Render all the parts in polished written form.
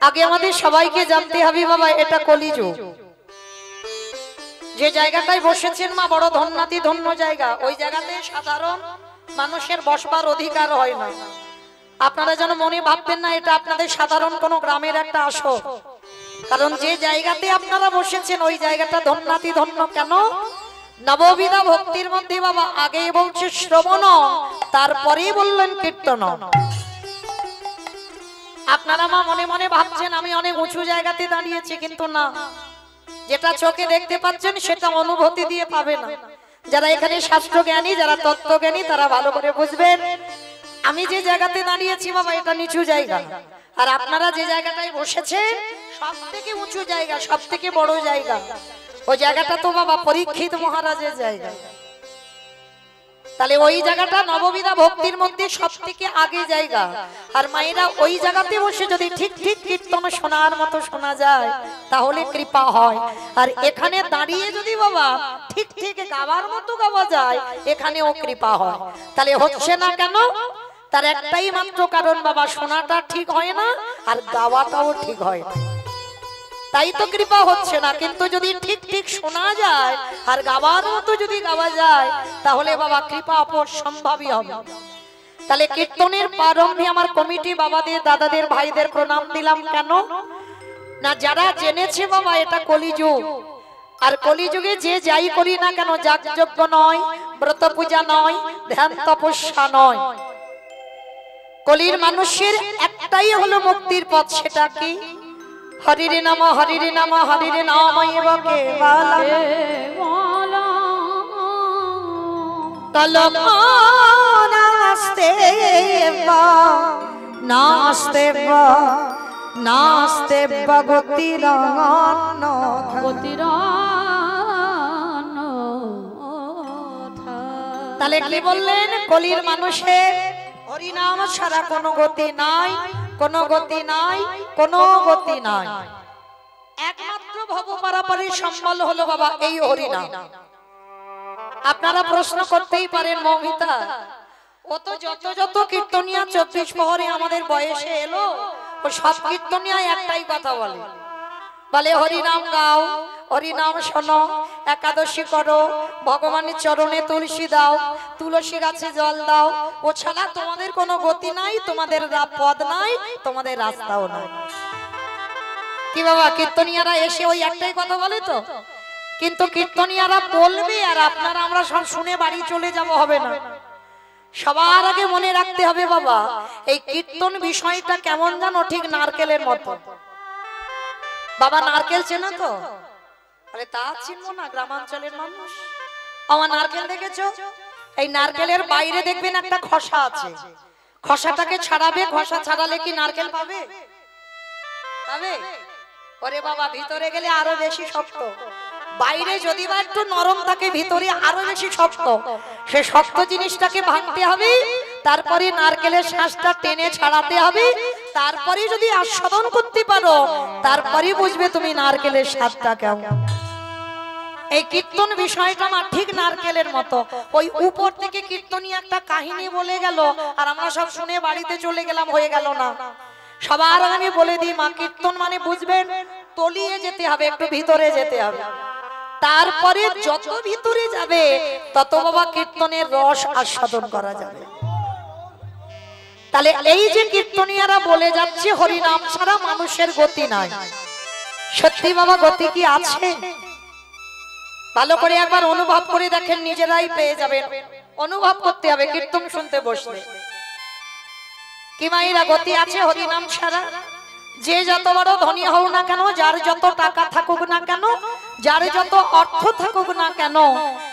আগে আমাদের সবাইকে জানতে হবে বাবা, এটা কলিযুগ। যে জায়গাটায় বসেছেন মা বড় ধন্যাতি ধন্য জায়গা, ওই জায়গাতে সাধারণ মানুষের বসবার অধিকার হয় না। আপনারা যেন মনে ভাববেন না এটা আপনাদের সাধারণ কোনো গ্রামের একটা আসর, কারণ যে জায়গাতে আপনারা বসেছেন ওই জায়গাটা ধন্যাতি ধন্য। কেন? নববিধা ভক্তির মধ্যে বাবা আগে বলছে শ্রবণ, তারপরেই বললেন কীর্তন। আপনারা মা মনে মনে ভাবছেন আমি অনেক উঁচু জায়গাতে দাঁড়িয়েছি, কিন্তু না, যেটা চোখে দেখতে পাচ্ছেন সেটা অনুভূতি দিয়ে পাবে না। যারা এখানে শাস্ত্র জ্ঞানী, যারা তত্ত্ব জ্ঞানী, তারা ভালো করে বুঝবেন আমি যে জায়গাতে দাঁড়িয়েছি বাবা এটা নিচু জায়গা, আর আপনারা যে জায়গাটায় বসেছেন সব থেকে উঁচু জায়গা, সব থেকে বড় জায়গা। ওই জায়গাটা তো বাবা পরীক্ষিত মহারাজের জায়গা। তাহলে ওই জায়গাটা নববিধা ভক্তির মধ্যে সব থেকে আগে জায়গা। আর মায়েরা ওই জায়গাতে বসে যদি ঠিক ঠিক কীর্তন শোনার মতো শোনা যায় তাহলে কৃপা হয়। আর এখানে দাঁড়িয়ে যদি বাবা ঠিক ঠিক গাওয়ার মতো গাওয়া যায় এখানেও কৃপা হয়। তাহলে হচ্ছে না কেন? তার একটাই মাত্র কারণ বাবা, শোনাটা ঠিক হয় না আর গাওয়াটাও ঠিক হয় না, তাই তো কৃপা হচ্ছে না। কিন্তু যদি ঠিক ঠিক শোনা যায় আর গাওয়ার মতো যদি গাওয়া যায় তাহলে বাবা কৃপা অপসম্ভাবী হবে। তাহলে কীর্তনের প্রারম্ভে আমার কমিটি বাবাদের, দাদাদের, ভাইদের প্রণাম দিলাম। কেন না, যারা জেনেছে বাবা এটা কলিযুগ, আর কলিযুগে যে যাই করি না কেন, যাগযজ্ঞ নয়, ব্রত পূজা নয়, ধ্যান তপস্যা নয়, কলির মানুষের একটাই হলো মুক্তির পথ। সেটা কি? হরির নাম, হরির নাম, হরির নাম নাস্তে নাস্তে নাস্তে গতির গতির। তাহলে কি বললেন? কলির মানুষের হরিনাম ছাড়া কোনো গতি নাই, কোনো গতি নাই, কোনো গতি নাই। একমাত্র ভব পারাপারের সম্বল হলো বাবা এই হরিনাম। আপনারা প্রশ্ন করতেই পারেন, মৌমিতা ও তো যত যত কীর্তনিয়া 24 প্রহরে আমাদের বয়সে এলো, ও সব কীর্তনিয়া একটাই কথা বলে, বলে হরিনাম গাও, হরিনাম শোনো, একাদশী করো, ভগবানের চরণে তুলসী দাও, তুলসী গাছে জল দাও। ও ছাড়া তোমাদের কোনো গতি নাই, তোমাদের পদ নাই, তোমাদের রাস্তাও নাই। কি বাবা, কীর্তনিয়ারা এসে ওই একটাই কথা বলে তো? কিন্তু কীর্তনিয়ারা বলবে আর আপনারা আমরা সব শুনে বাড়ি চলে যাব, হবে না। সবার আগে মনে রাখতে হবে বাবা, এই কীর্তন বিষয়টা কেমন জানো, ঠিক নারকেলের মতো। বাবা নারকেল চেনো তো? আরে তা চিনবো না, গ্রামাঞ্চলের মানুষ। আমার নারকেল দেখেছো? এই নারকেলের বাইরে দেখবেন একটা খোসা আছে, খোসাটাকে ছাড়াবে, খোসা ছাড়ালে কি নারকেল পাবে? পাবে? ওরে বাবা ভিতরে গেলে আরো বেশি শক্ত। বাইরে যদি বা একটু নরম থাকে, ভিতরে আরো বেশি শক্ত। সে শক্ত জিনিসটাকে ভাঙতে হবে, তারপরে নারকেলের শ্বাসটা টেনে ছাড়াতে হবে, তারপরে যদি আস্বাদন করতে পারো তারপরে বুঝবে তুমি নারকেলের স্বাদটা কেমন। এই কীর্তন বিষয়টা আমার ঠিক নারকেলের মতো। ওই উপর থেকে কীর্তনী একটা কাহিনী বলে গেল আর আমরা সব শুনে বাড়িতে চলে গেলাম, হয়ে গেল না। সবার আমি বলে দিই মা, কীর্তন মানে বুঝবেন তলিয়ে যেতে হবে, একটু ভিতরে যেতে হবে। তারপরে যত ভিতরে যাবে তত বাবা কীর্তনের রস আস্বাদন করা যাবে। তাহলে এই যে কীর্তনিয়ারা বলে যাচ্ছে হরিনাম ছাড়া মানুষের গতি নাই, সত্যি বাবা গতি কি আছে? ভালো করে একবার অনুভব করে দেখেন, নিজেরাই পেয়ে যাবেন। অনুভব করতে হবে কীর্তন শুনতে বসলে। কি মায়েরা গতি আছে হরিনাম ছাড়া? যে যত বড় ধনী হও না কেন, যার যত টাকা থাকুক না কেন, যার যত অর্থ থাকুক না কেন,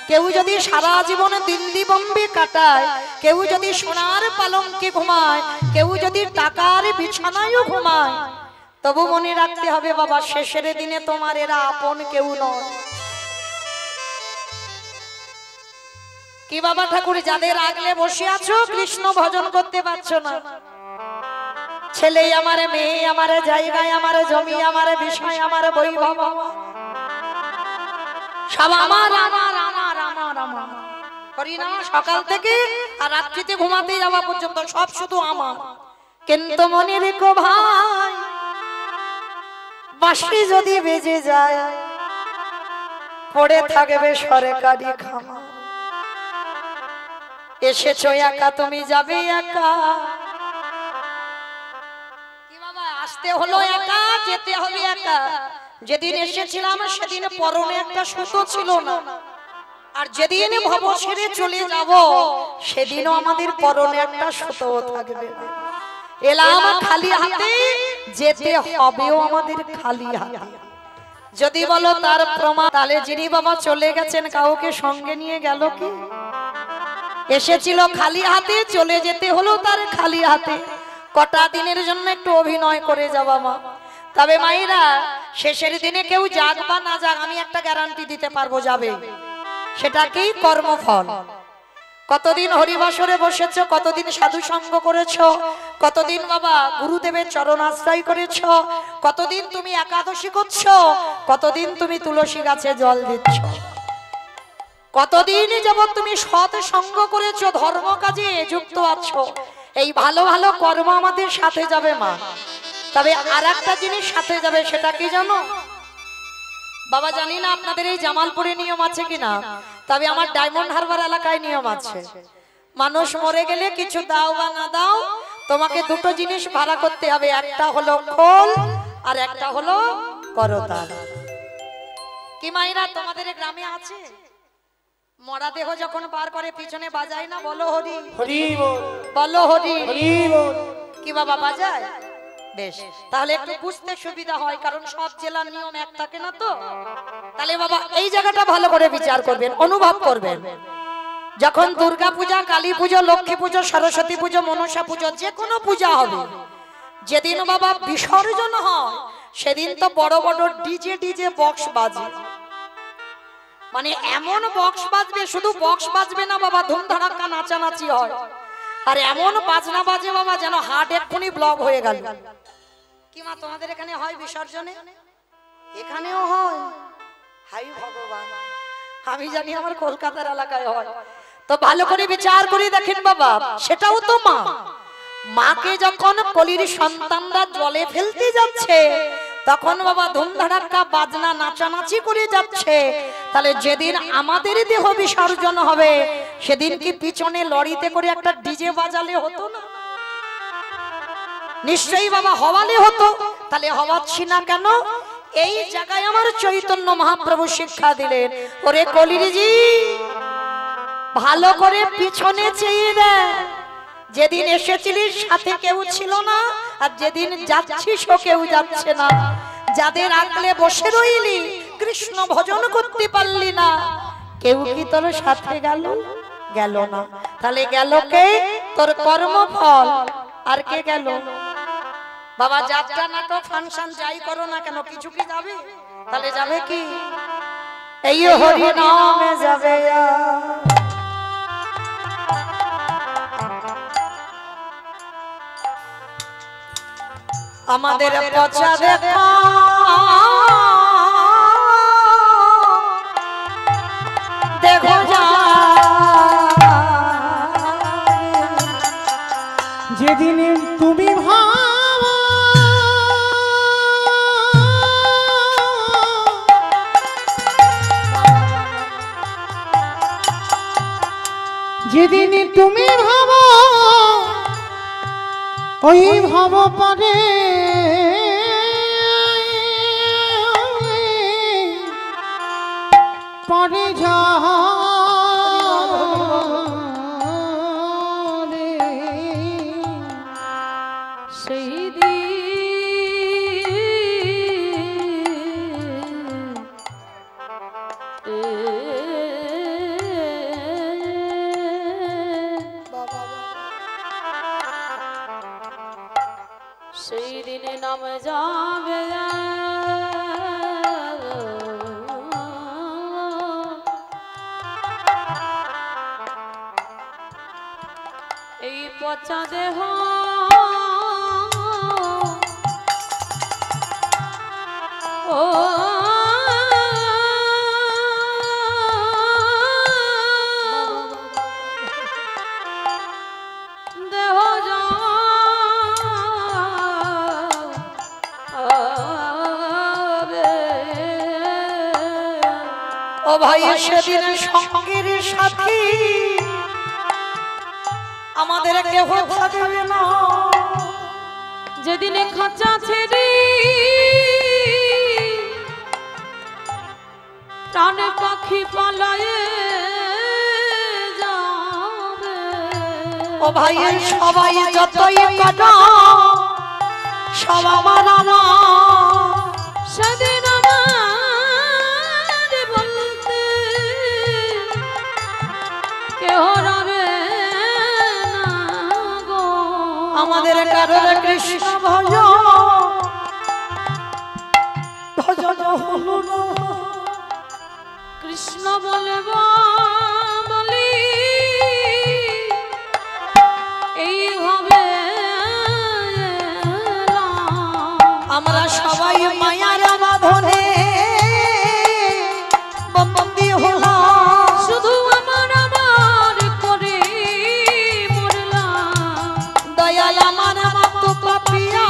কেউ যদি সারা জীবনে দিল্লি বোম্বে কাটায়, কেউ যদি সোনার পালঙ্কে ঘুমায়, কেউ যদি টাকার বিছানায়ও ঘুমায়, তবু মনে রাখতে হবে বাবা শেষের দিনে তোমার এরা আপন কেউ নয়। কি বাবা ঠাকুর, যাদের আগলে বসে আছো কৃষ্ণ ভজন করতে পারছো না, ছেলে আমার, মেয়ে আমার, জায়গায় আমার, জমি আমার, বিষয় আমার, বৈভব সব আমার আমার আমার আমার আমার। হরিনাম সকাল থেকে আর রাত্রিতে ঘুমাতে যাওয়া পর্যন্ত সব শুধু আমার। কিন্তু মনে রেখো ভাই, বাঁশি যদি বেজে যায় পড়ে থাকবে সরকারি খামার। এসেছো একা তুমি যাবে একা, কি বাবা আসতে হলো একা যেতে হবে একা। যেদিন এসেছিলাম সেদিন পরনে একটা সুতো ছিল না, আর যেদিন ভব ছেড়ে চলে যাব সেদিনও আমাদের পরনে একটা সুতো থাকবে না। এলাম খালি হাতে, যেতে হবেও আমাদের খালি হাতে। যদি বলো তার প্রমাণ, তাহলে যিনি বাবা চলে গেছেন কাউকে সঙ্গে নিয়ে গেল কি? এসেছিল খালি হাতে, চলে যেতে হলো তার খালি হাতে। কটা দিনের জন্য একটু অভিনয় করে যাবা মা। তবে মায়েরা শেষের দিনে কেউ যাক বা না যাক, আমি একটা গ্যারান্টি দিতে পারবো যাবে, সেটাকেই কর্মফল। কতদিন হরিবাসরে বসেছ, কতদিন সাধু সঙ্গ করেছ, কতদিন বাবা গুরুদেবের চরণ আশ্রয় করেছ, কতদিন তুমি একাদশী করছো, কতদিন তুমি তুলসী গাছে জল দিচ্ছ, কতদিন যাবত তুমি সৎ সঙ্গ করেছো, ধর্ম কাজে যুক্ত আছো। এই ভালো ভালো কর্ম আমাদের সাথে যাবে মা। তবে আর একটা জিনিস সাথে যাবে, সেটা কি জানো বাবা? জানি না আপনাদের এই জামালপুরে নিয়ম আছে কিনা, তবে আমার ডায়মন্ড হারবার এলাকায় নিয়ম আছে। মানুষ মরে গেলে কিছু দাও বা না দাও, তোমাকে দুটো জিনিস ভাড়া করতে হবে, একটা হলো খোল আর একটা হলো করতাল। কি মাইরা তোমাদের গ্রামে আছে? মরা দেহ যখন বার করে পিছনে বাজায় না, বলো হরি হরি বল, বলো হরি হরি বল। কি বাবা বাজায়? বেশ, তাহলে একটু বুঝতে সুবিধা হয়, কারণ সব জেলার নিয়ম এক থাকে না তো। তাহলে বাবা এই জায়গাটা ভালো করে বিচার করবেন, অনুভব করবেন। যখন দুর্গা পূজা, কালী পুজো, লক্ষ্মী পুজো, সরস্বতী পুজো, মনসা পুজো, যে কোনো পূজা হবে, যেদিন বাবা বিসর্জন হয় সেদিন তো বড় বড় ডিজে বক্স বাজে। মানে এমন বক্স বাজবে, শুধু বক্স বাজবে না বাবা, ধুমধাড়াক্কা নাচানাচি হয়। আর এমন বাজনা বাজে বাবা যেন হার্ট এক্ষুনি ব্লক হয়ে গেল। কি মা তোমাদের এখানে হয় বিসর্জনে? এখানেও হয়? হাই ভগবান, আমি জানি আমার কলকাতার এলাকায় হয়। তো ভালো করে বিচার করে দেখেন বাবা, সেটাও তো মা। মাকে যখন কলির সন্তানরা জলে ফেলতে যাচ্ছে, তখন বাবা ধুমধাড়াক্কা বাজনা নাচানাচি করে যাচ্ছে। তাহলে যেদিন আমাদের দেহ বিসর্জন হবে সেদিন কি পিছনে লরিতে করে একটা ডিজে বাজালে হতো না? নিশ্চয়ই বাবা হওয়ালে হতো। তাহলে হওয়াচ্ছি না কেন? এই জায়গায় আমার চৈতন্য মহাপ্রভু শিক্ষা দিলেন, ওরে কলিরজি ভালো করে পিছনে চেয়ে দেয়। যেদিন এসেছিলিস সাথে কেউ ছিল না, আর যেদিন যাচ্ছিস কেউ যাচ্ছে না। যাদের আগলে বসে রইলি, কৃষ্ণ ভজন করতে পারলি না, কেউ কি তোর সাথে গেল? গেল না। তাহলে গেল কে? তোর কর্মফল। আর কে গেল? বাবা যাত্রা নাটক ফাংশন যাই করো না কেন, কিছু কি যাবে? তাহলে যাবে কি? এই হরি নামে যাবে। আমাদের পচা দেখা দেখো যা, যেদিন তুমি ভাবো যেদিন তুমি ভাবো ওই ভাব পারে পরে যা সেই দিন সেই দিনে নাম যাবে এই পচা দেহ ও দেহ যা ও ভাই সেদিন সঙ্গের সাথী আমাদের কেহ থাকবে না। যেদিন খাঁচা ছেড়ে প্রাণ পাখি পালায়ে যাবে, ও ভাই সবাই যতই কাটা সব আমার আমার, সেদিন আমার বলতে কেহ রবে না গো। আমাদের কারোর কৃষ্ণ ভজ ভজন হলো না। কৃষ্ণ বলব বলি এইভাবে আমরা সবাই মায়ার বাঁধনে বন্দী হলাম। শুধু আমার আমার করে মরলাম। দয়াল আমার মতো পাপিয়া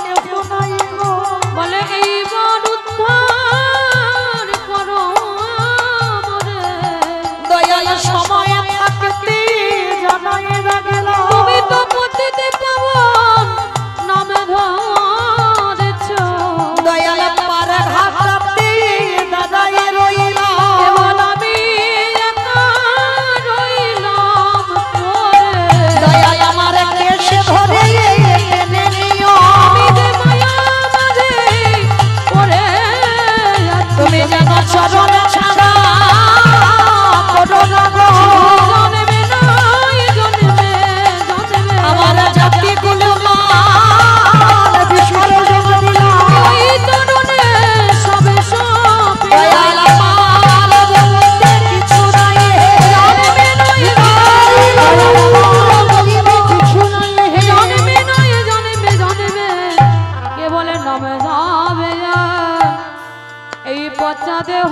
কেউ নাই গো। বলে এইবার উদ্ধার করো মোরে। দয়াল সময় থাকতে জানাই রাখল তুমি তো পতিতে পাবন নামে ধরেছ। দয়াল পার ঘাটাতে দাদাই রইলা। কেবল আমি একা রইলাম পড়ে। দয়াল আমার কেশ ধরে টেনে নিও। আমি যে মায়া মাঝে পড়ে আছি। তুমি যেন চরণ ছাড়া করো না গো। জন্মে নয় জন্মে জন্মে আমার জাতি কুলমান বিসর্জন দিলাম। ওই চরণে সবে সপে। দয়াল আমার বলতে কিছু নাই হে। জন্মে নয় দয়াল আমার বলতে কিছু নাই হে। জন্মে নয় জন্মে জন্মে কে বলে নামে যাবে এই পচা দেহ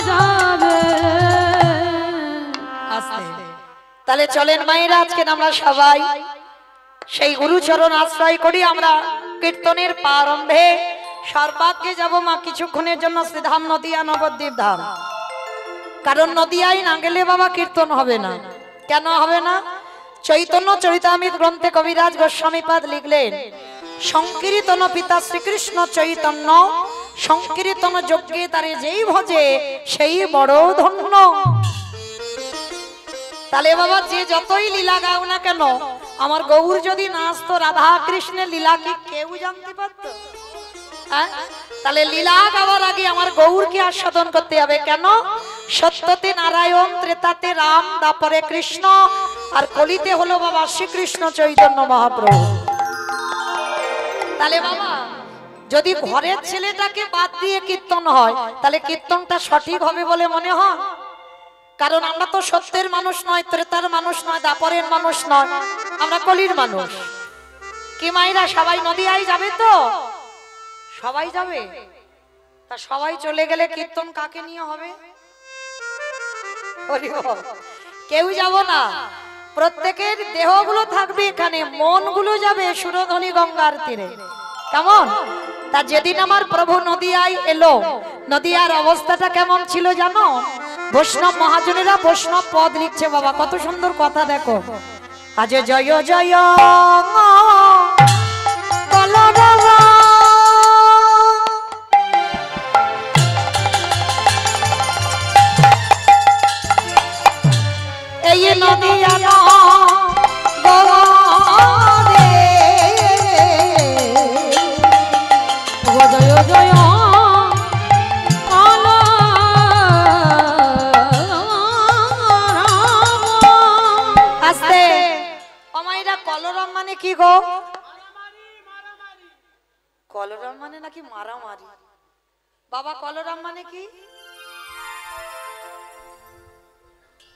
যাবে। তাহলে চলেন মায়েরা আজকে আমরা সবাই সেই গুরুচরণ আশ্রয় করি। আমরা কীর্তনের প্রারম্ভে সর্বাগ্যে যাব মা কিছুক্ষণের জন্য শ্রীধাম নদিয়া নবদ্বীপ ধাম। কারণ নদিয়ায় না গেলে বাবা কীর্তন হবে না। কেন হবে না? চৈতন্য চরিতামৃত গ্রন্থে কবিরাজ গোস্বামীপাদ লিখলেন, সংকীর্তন পিতা শ্রীকৃষ্ণ চৈতন্য সংকীর্তন যজ্ঞে তারে যেই ভজে সেই বড় ধন্য। তাহলে বাবা যে যতই লীলা গাও না কেন, আমার গৌর যদি না আসতো রাধা কৃষ্ণের লীলা কি কেউ জানতে পারতো? তাহলে লীলা গাওয়ার আগে আমার গৌরকে আস্বাদন করতে হবে। কেন? সত্যতে নারায়ণ, ত্রেতাতে রাম, তারপরে কৃষ্ণ, আর কলিতে হলো বাবা শ্রীকৃষ্ণ চৈতন্য মহাপ্রভু। তাহলে বাবা যদি ঘরের ছেলেটাকে বাদ দিয়ে কীর্তন হয় তাহলে কীর্তনটা সঠিক হবে বলে মনে হয়? কারণ আমরা তো সত্যের মানুষ নয়, ত্রেতার মানুষ নয়, দাপরের মানুষ নয়, আমরা কলির মানুষ। কি মাইরা সবাই নদিয়ায় যাবে তো? সবাই যাবে। তা সবাই চলে গেলে কীর্তন কাকে নিয়ে হবে? কেউ যাব না। প্রত্যেকের দেহগুলো থাকবে এখানে, মনগুলো যাবে সুরধনী গঙ্গার তীরে। কেমন? তা যেদিন আমার প্রভু নদিয়ায় এলো, নদিয়ার অবস্থাটা কেমন ছিল জানো? বৈষ্ণব মহাজনেরা বৈষ্ণব পদ লিখছে বাবা, কত সুন্দর কথা দেখো। আজ জয় জয় বলরাম, এই নদিয়া গরে জয় জয় আস্তে। অমাইরা কলরাম মানে কি গো? কলরাম মানে নাকি মারামারি? বাবা কলরাম মানে কি?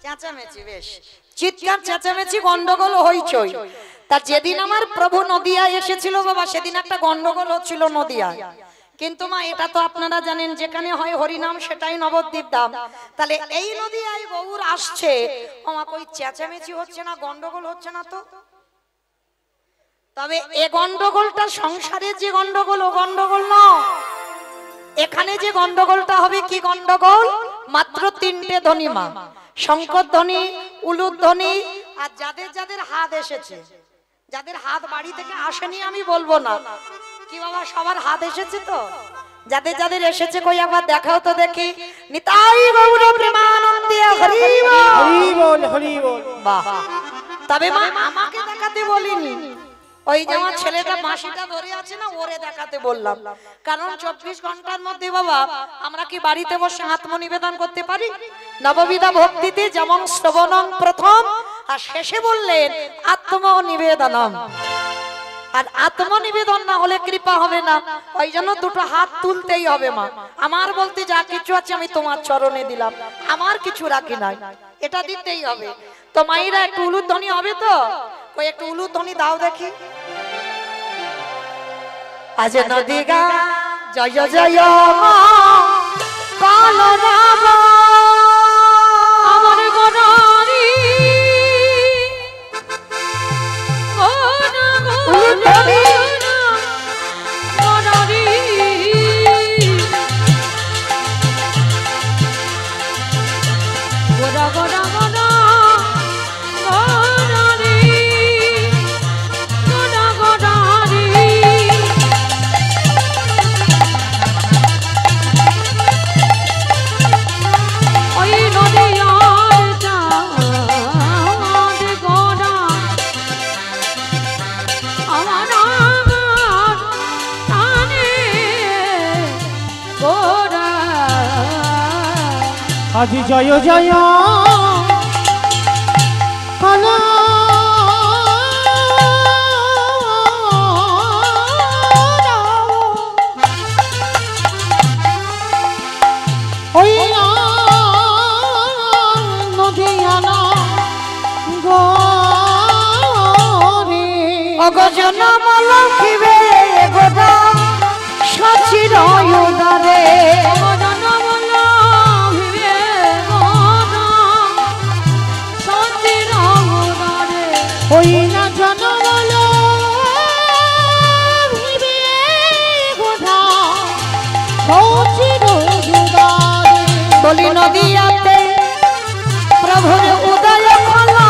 চেঁচামেচি। বেশ, চিৎকার চেঁচামেচি গন্ডগোল হইচই। তা যেদিন আমার প্রভু নদিয়ায় এসেছিল বাবা, সেদিন একটা গন্ডগোল হচ্ছিল নদিয়ায়। কিন্তু মা এটা তো আপনারা জানেন, যেখানে হয় হরিনাম সেটাই নবদ্বীপ ধাম। তাহলে এই নদিয়ায় গৌর আসছে, আমার কই চেঁচামেচি হচ্ছে না, গন্ডগোল হচ্ছে না তো? তবে এ গন্ডগোলটা সংসারের যে গন্ডগোল, ও গন্ডগোল নয়। এখানে যে গন্ডগোলটা হবে কি গন্ডগোল, মাত্র তিনটে ধ্বনি মা, শঙ্কর ধ্বনি, উলুর ধ্বনি, আর যাদের যাদের হাত এসেছে, যাদের হাত বাড়ি থেকে আসেনি আমি বলবো না, কি বাবা সবার হাত এসেছে তো? যাদের যাদের এসেছে কই একবার দেখাও তো দেখি। নিতাই গৌর প্রেমানন্দে হরি বল। হরি বল, হরি বল। বাহ, তবে মা আমাকে দেখাতে বলিনি, ওই যে আমার ছেলেটা মাসিটা ধরে আছে না, ওরে দেখাতে বললাম। কারণ 24 ঘন্টার মধ্যে বাবা আমরা কি বাড়িতে বসে আত্মনিবেদন করতে পারি? নববিধা ভক্তিতে যেমন শ্রবণম প্রথম, আর শেষে বললেন আত্মনিবেদনম। আর আত্মনিবেদন না হলে কৃপা হবে না, ওই জন্য দুটো হাত তুলতেই হবে মা। আমার বলতে যা কিছু আছে আমি তোমার চরণে দিলাম, আমার কিছু রাখি নাই, এটা দিতেই হবে। তো মায়েরা একটু উলুধ্বনি হবে তো, ওই একটু উলুধ্বনি দাও দেখি। আজ নদী গা জয় জয় কাল রাম আমার গনারি গনা উলুধ্বনি। গনারি গোরা গোরা গোরা গনারি গোরা গনারি ওই নদিয়ার চাঁদ গোরা আমার টানে গোরা আজি জয় জয় কালা ওই নদিয়ানা গরে অগজন মলখিবে গোদা সচির উদারে। ওই না জনমল ভিবে গোধা সচির উদারে। বলি নদিয়াতে প্রভুর উদয় খোলা,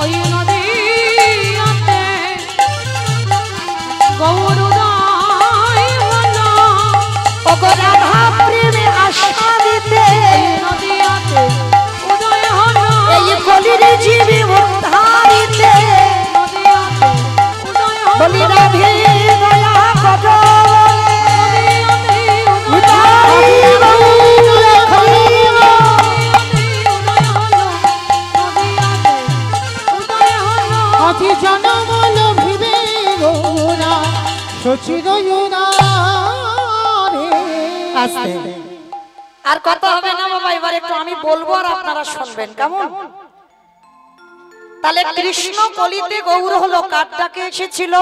ওই নদীতে গৌরুদয় হলো, ওগো রাধা প্রেমে আশা দিতে, নদীতে উদয় হলো, এই কলির জীবে উদ্ধারিতে। নদীতে উদয় হলো, বলি রাধে দয়া করো নিতাই গৌর হরি বল। আজি জনমল ভিবে গোরা সচির উদারে। আস্তে। আর কথা হবে না বাবা, এবার একটু আমি বলবো আর আপনারা শুনবেন, কেমন? তাহলে কৃষ্ণ কলিতে গৌর হলো, কার ডাকে এসেছিল?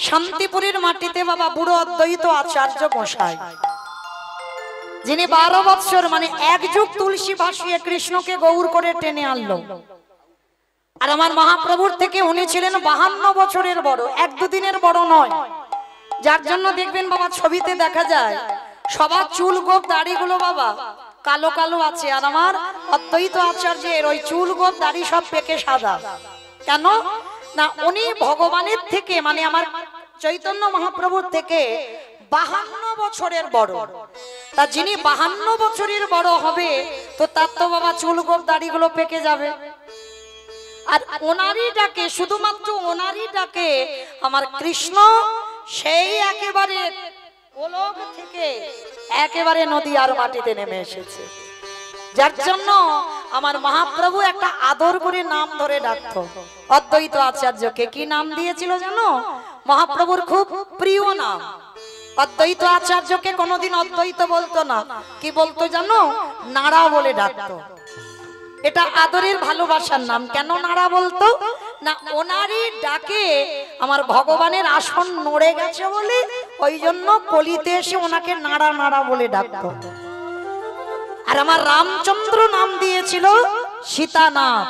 শান্তিপুরের মাটিতে বাবা বুড়ো অদ্বৈত আচার্য গোসাই, যিনি 12 বৎসর মানে 1 যুগ তুলসী ভাসিয়ে কৃষ্ণকে গৌর করে টেনে আনলো। আর আমার মহাপ্রভুর থেকে উনি ছিলেন 52 বছরের বড়, 1-2 দিনের বড় নয়। যার জন্য দেখবেন বাবা ছবিতে দেখা যায় সবার চুল গোপ দাড়িগুলো বাবা কালো কালো আছে, আর আমার অদ্বৈত আচার্যের ওই চুল গোপ দাড়ি সব পেকে সাদা। কেন না, উনি ভগবানের থেকে মানে আমার চৈতন্য মহাপ্রভুর থেকে 52 বছরের বড়। তা যিনি 52 বছরের বড় হবে তো তার তো বাবা চুল গোপ দাড়িগুলো পেকে যাবে। আর ওনারই ডাকে, শুধুমাত্র ওনারই ডাকে আমার কৃষ্ণ সেই একেবারে গোলক থেকে একেবারে নদীয়ার মাটিতে নেমে এসেছে। যার জন্য আমার মহাপ্রভু একটা আদর করে নাম ধরে ডাকতো অদ্বৈত আচার্যকে। কি নাম দিয়েছিল জানো? মহাপ্রভুর খুব প্রিয় নাম। অদ্বৈত আচার্যকে কোনোদিন অদ্বৈত বলতো না, কি বলতো জানো? নাড়া বলে ডাকতো। এটা আদরের ভালোবাসার নাম। কেন নাড়া বলতো না, ওনারই ডাকে আমার ভগবানের আসন নড়ে গেছে বলে ওই জন্য কলিতে এসে ওনাকে নাড়া নাড়া বলে ডাকতো। আর আমার রামচন্দ্র নাম দিয়েছিল সীতানাথ।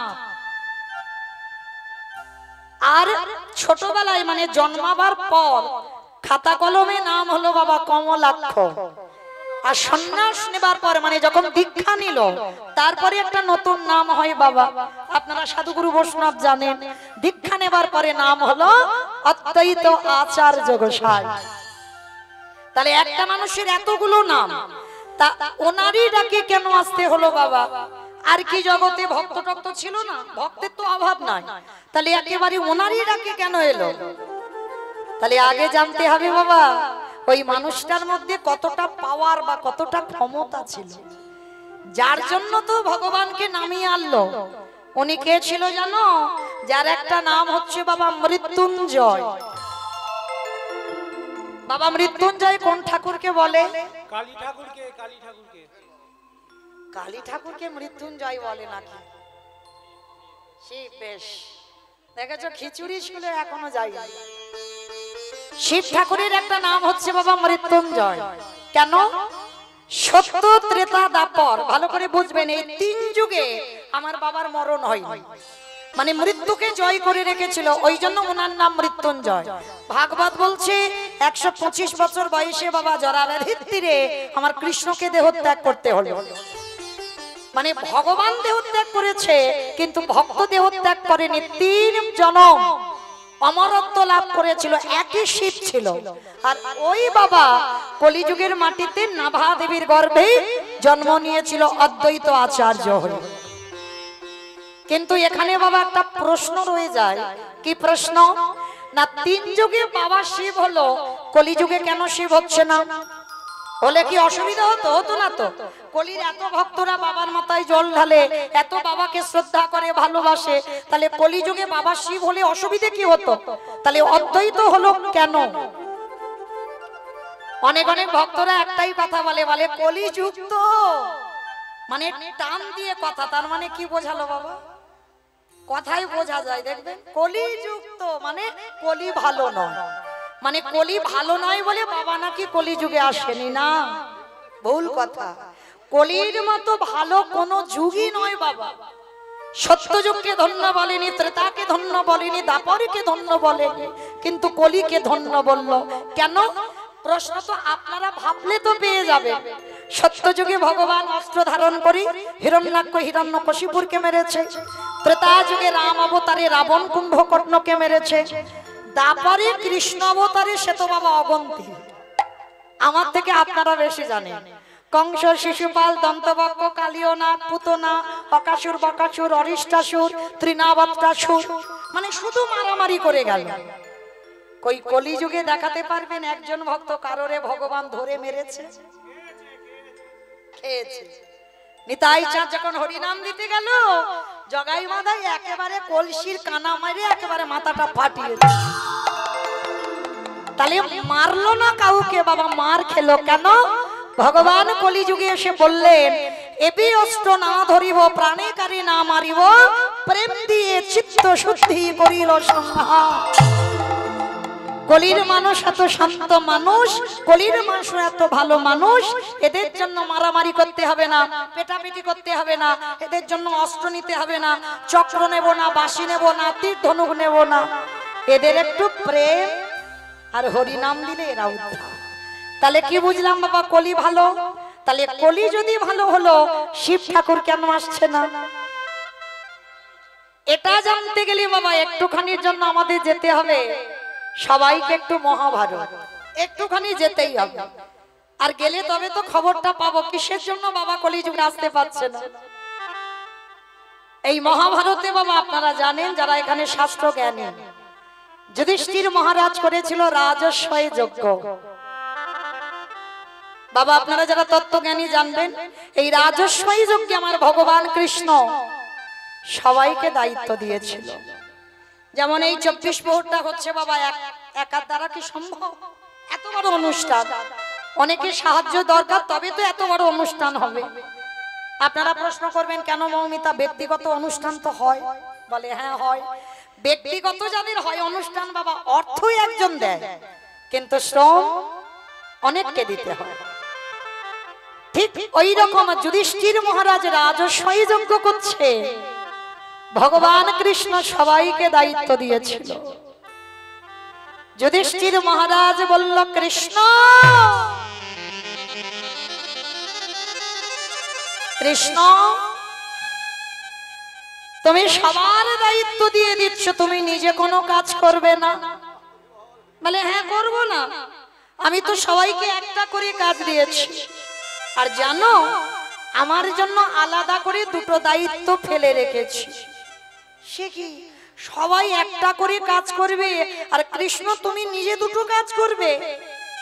আর ছোটবেলায় মানে জন্মাবার পর খাতা কলমে নাম হলো বাবা কমলাক্ষ। আর সন্ন্যাস নেবার পর মানে যখন দীক্ষা নিল তারপরে একটা নতুন নাম হয় বাবা। আপনারা সাধুগুরু বৈষ্ণব জানেন, দীক্ষা নেবার পরে নাম হলো অদ্বৈত আচার্য গোসাই। তাহলে একটা মানুষের এতগুলো নাম, তা ওনারই ডাকে কেন আসতে হলো বাবা? আর কি জগতে ভক্ত টক্ত ছিল না? ভক্তের তো অভাব নাই, তাহলে একেবারে ওনারই ডাকে কেন এলো? তাহলে আগে জানতে হবে বাবা ওই মানুষটার মধ্যে কতটা পাওয়ার বা কতটা ক্ষমতা ছিল, যার জন্য তো ভগবানকে নামিয়ে আনলো। উনি কে ছিল জানো? যার একটা নাম হচ্ছে বাবা মৃত্যুঞ্জয়। বাবা মৃত্যুঞ্জয় কোন ঠাকুরকে বলে? কালী ঠাকুরকে। কালী ঠাকুরকে কালী ঠাকুরকে মৃত্যুঞ্জয় বলে নাকি? শিব, বেশ দেখেছো খিচুড়ি স্কুলে এখনো যাই। শিব ঠাকুরের একটা নাম হচ্ছে বাবা মৃত্যুঞ্জয়। কেন? সত্য, ত্রেতা, দাপর, ভালো করে বুঝবেন, এই তিন যুগে আমার বাবার মরণ হয়নি, মানে মৃত্যুকে জয় করে রেখেছিল, ওই জন্য ওনার নাম মৃত্যুঞ্জয়। ভাগবত বলছে 125 বছর বয়সে বাবা জরাব্যাধির তীরে আমার কৃষ্ণকে দেহত্যাগ করতে হলো। মানে ভগবান দেহত্যাগ করেছে কিন্তু ভক্ত দেহত্যাগ করেনি। 3 জনম অমরত্ব লাভ করেছিল, একই শিব ছিল। আর ওই বাবা কলিযুগের মাটিতে নাভা দেবীর গর্ভে জন্ম নিয়েছিল অদ্বৈত আচার্য হয়ে। কিন্তু এখানে বাবা একটা প্রশ্ন রয়ে যায়। কি প্রশ্ন? না 3 যুগে বাবা শিব হলো, কলিযুগে কেন শিব হচ্ছে না? হলে কি অসুবিধা হতো? হতো না তো। কলির এত ভক্তরা বাবার মাথায় জল ঢালে, এত বাবাকে শ্রদ্ধা করে, ভালোবাসে, তাহলে কলিযুগে বাবা শিব হলে অসুবিধা কি হতো? তাহলে অদ্বৈত হলো কেন? অনেক অনেক ভক্তরা একটাই কথা বলে, বলে কলিযুগ তো, মানে টান দিয়ে কথা। তার মানে কি বোঝালো বাবা? কথাই বোঝা যায়, দেখবেন কলিযুগ তো মানে কলি ভালো নয়, মানে কলি ভালো নয় বলে বাবা নাকি কলিযুগে আসেনি। না, ভুল কথা। কলির মতো ভালো কোনো যুগই নয় বাবা। সত্যযুগকে ধন্য বলেনি, ত্রেতাকে ধন্য বলেনি, দাপরকে ধন্য বলেনি, কিন্তু কলিকে ধন্য বলল। কেন? প্রশ্ন তো আপনারা ভাবলে তো পেয়ে যাবে। সত্যযুগে ভগবান অস্ত্র ধারণ করে হিরণ্যাক্ষ হিরণ্যকশিপুরকে মেরেছে। ত্রেতা যুগে রাম অবতারে রাবণ কুম্ভকর্ণকে মেরেছে। দাপরে কৃষ্ণ অবতারে সে তো বাবা অগন্তি, আমার থেকে আপনারা বেশি জানেন। কংস, শিশুপাল, দন্তবক্র, কালিয়নাগ, পুতনা, অকাসুর, বকাসুর, অরিষ্টাসুর, তৃণাবত্রাসুর, মানে শুধু মারামারি করে গেল। কই কলিযুগে দেখাতে পারবেন একজন ভক্ত কারোরে ভগবান ধরে মেরেছে? খেয়েছে। নিতাই চাঁদ যখন হরিনাম দিতে গেল, জগাই মাদাই একেবারে কলসির কানা মারে একেবারে মাথাটা ফাটিয়ে দিল। তাহলে মারলো না কাউকে বাবা, মার খেলো কেন? ভগবান কলিযুগে এসে বললেন, এবি অস্ত্র না ধরিব, প্রাণে কারি না মারিব, প্রেম দিয়ে চিত্ত শুদ্ধি করিল সংহার। কলির মানুষ এত শান্ত মানুষ, কলির মানুষ এত ভালো মানুষ, এদের জন্য মারামারি করতে হবে না, পেটাপিটি করতে হবে না, এদের জন্য অস্ত্র নিতে হবে না, চক্র নেব না, বাঁশি নেব না, তীর ধনুক নেব না, এদের একটু প্রেম আর হরি নাম দিলে এরা উদ্ধার। তাহলে কি বুঝলাম বাবা? কলি ভালো। তাহলে কলি যদি ভালো হলো, শিব ঠাকুর কেন আসছে না? এটা জানতে গেলে বাবা একটুখানির জন্য আমাদের যেতে হবে সবাইকে একটু মহাভারত, একটুখানি যেতেই হবে। আর গেলে তবে তো খবরটা পাবো কিসের জন্য বাবা কলিযুগে আসতে পারছে না। এই মহাভারতে বাবা আপনারা জানেন, যারা এখানে শাস্ত্র জ্ঞানী, যুধিষ্ঠির মহারাজ করেছিল রাজস্বয় যজ্ঞ। বাবা আপনারা যারা তত্ত্বজ্ঞানী জানবেন, এই রাজস্বয় যজ্ঞে আমার ভগবান কৃষ্ণ সবাইকে দায়িত্ব দিয়েছিল। যেমন এই 24 প্রহরটা হচ্ছে বাবা একার দ্বারা কি সম্ভব? এত বড় অনুষ্ঠান, অনেকের সাহায্য দরকার, তবে তো এত বড় অনুষ্ঠান হবে। আপনারা প্রশ্ন করবেন, কেন মৌমিতা ব্যক্তিগত অনুষ্ঠান তো হয়? বলে হ্যাঁ হয়। ব্যক্তিগত যাদের হয় অনুষ্ঠান বাবা, অর্থই একজন দেয়, কিন্তু শ্রম অনেককে দিতে হয়। ঠিক ওই রকম যুধিষ্ঠির মহারাজ রাজস্বয় যজ্ঞ করছে, ভগবান কৃষ্ণ সবাইকে দায়িত্ব দিয়েছিল। যুধিষ্ঠির মহারাজ বলল, কৃষ্ণ কৃষ্ণ তুমি সবার দায়িত্ব দিয়ে দিচ্ছ, তুমি নিজে কোনো কাজ করবে না? বলে, হ্যাঁ করব না, আমি তো সবাইকে একটা করে কাজ দিয়েছি। আর জানো, আমার জন্য আলাদা করে দুটো দায়িত্ব ফেলে রেখেছি। সে কি, সবাই একটা করে কাজ করবে আর কৃষ্ণ তুমি নিজে দুটো কাজ করবে?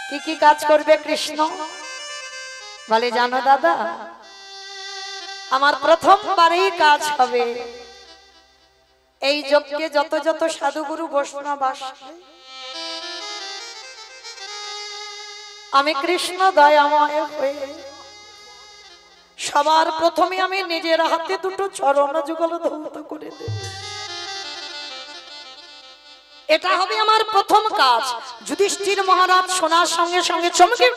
কি কি কাজ করবে কৃষ্ণ? বলে, জানো দাদা, আমার প্রথমবারেই কাজ হবে এই যজ্ঞে যত যত সাধুগুরু বৈষ্ণব আসবে, আমি কৃষ্ণ দয়াময় হয়ে সবার প্রথমে আমি নিজের হাতে দুটো চরণ যুগল ধৌত করে দেব। এটা হবে আমার প্রথম কাজ। যুধিষ্ঠির মহারাজ শোনার সঙ্গে সঙ্গে চমকে,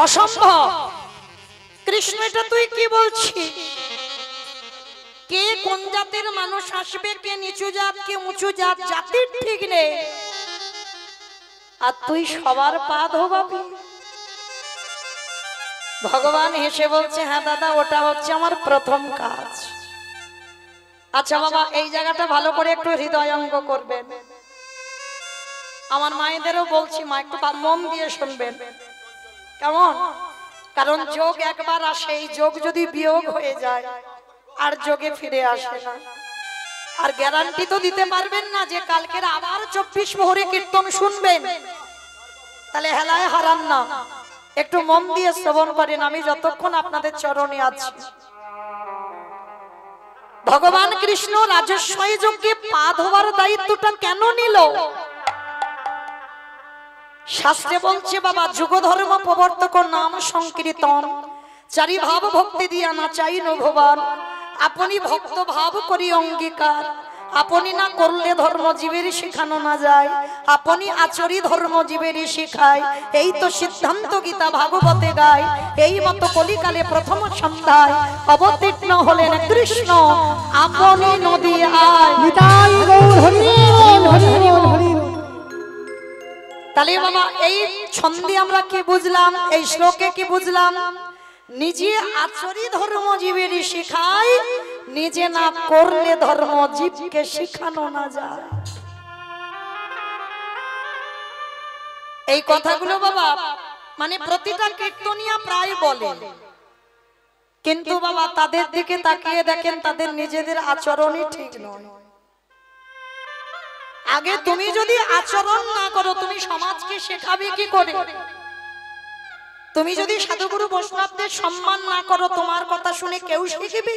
অসম্ভব কৃষ্ণ, এটা তুই কি বলছিস? কে কোন জাতের মানুষ আসবে, কে নিচু জাত কে উঁচু জাত, জাতির ঠিক নেই, আর তুই সবার পা ধোবাবি? ভগবান হেসে বলছে, হ্যাঁ দাদা, ওটা হচ্ছে আমার প্রথম কাজ। আচ্ছা বাবা, এই জায়গাটা ভালো করে একটু হৃদয়ঙ্গ করবেন। আমার মায়েদেরও বলছি, মা একটু মন দিয়ে শুনবেন, কেমন? কারণ যোগ একবার আসে, এই যোগ যদি বিয়োগ হয়ে যায় আর যোগে ফিরে আসে না। আর গ্যারান্টি তো দিতে পারবেন না যে কালকের আবার 24 প্রহরে কীর্তন শুনবেন, তাহলে হেলায় হারান না। একটু মন দিয়ে শ্রবণ করেন, আমি যতক্ষণ আপনাদের চরণে আছি। ভগবান কৃষ্ণ রাজস্বী যজ্ঞে পা ধোয়ার দায়িত্বটা কেন নিল? শাস্ত্রে বলছে বাবা, যুগ ধর্ম প্রবর্তক নাম সংকীর্তন, চারি ভাব ভক্তি দিয়া না চাই ভগবান, আপনি ভক্ত ভাব করি অঙ্গীকার, আপনি না করলে ধর্ম জীবের শেখানো না যায়, আপনি আচরি ধর্ম জীবের শেখায়, এই তো সিদ্ধান্ত গীতা ভাগবতে গায়। এই মতো কলিকালে প্রথম সন্ধ্যায় অবতীর্ণ হলেন কৃষ্ণ, আপনি নদী আয়। নিতাই গৌর হরি বল, হরি বল, হরি বল। তাহলে বাবা, এই ছন্দে আমরা কি বুঝলাম, এই শ্লোকে কি বুঝলাম? নিজে আচরি ধর্ম জীবের শিখায়, নিজে না করলে ধর্ম জীবকে শিখানো না যায়। এই কথাগুলো বাবা মানে প্রতিটা কীর্তনিয়া প্রায় বলে, কিন্তু বাবা তাদের দিকে তাকিয়ে দেখেন, তাদের নিজেদের আচরণই ঠিক নয়। আগে তুমি যদি আচরণ না করো, তুমি সমাজকে শেখাবে কি করে? তুমি যদি সাধুগুরু বৈষ্ণবদের সম্মান না করো, তোমার কথা শুনে কেউ শিখবে?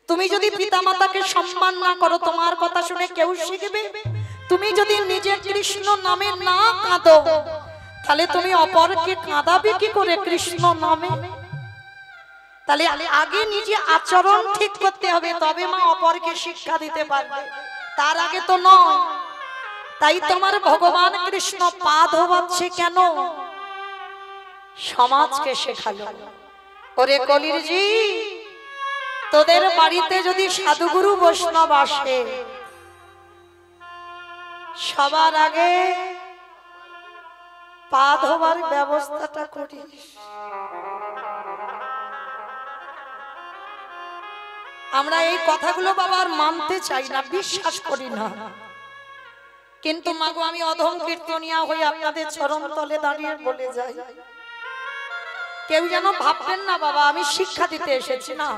তুমি যদি পিতামাতাকে সম্মান না করো, তোমার কথা শুনে কেউ শিখবে? তুমি যদি নিজে কৃষ্ণ নামে না কাঁদো, তাহলে তুমি অপরকে কাঁদাবে কি করে কৃষ্ণ নামে? তাহলে আগে নিজে আচরণ ঠিক করতে হবে, তবে মা অপরকে শিক্ষা দিতে পারবে, তার আগে তো নয়। তাই তোমার ভগবান কৃষ্ণ পা ধোবাচ্ছে কেন? সমাজকে শেখালো। ওরে কলির জি, তোদের বাড়িতে যদি সাধুগুরু বৈষ্ণব আসে, সবার আগে পা ধোবার ব্যবস্থাটা করিস। আমরা এই কথাগুলো বাবা আর মানতে চাই না, বিশ্বাস করি না, কিন্তু মাগো আমি অধম কীর্তনিয়া হয়ে আপনাদের চরণ তলে দাঁড়িয়ে বলে যাই, কেউ যেন ভাববেন না বাবা আমি শিক্ষা দিতে এসেছি, না,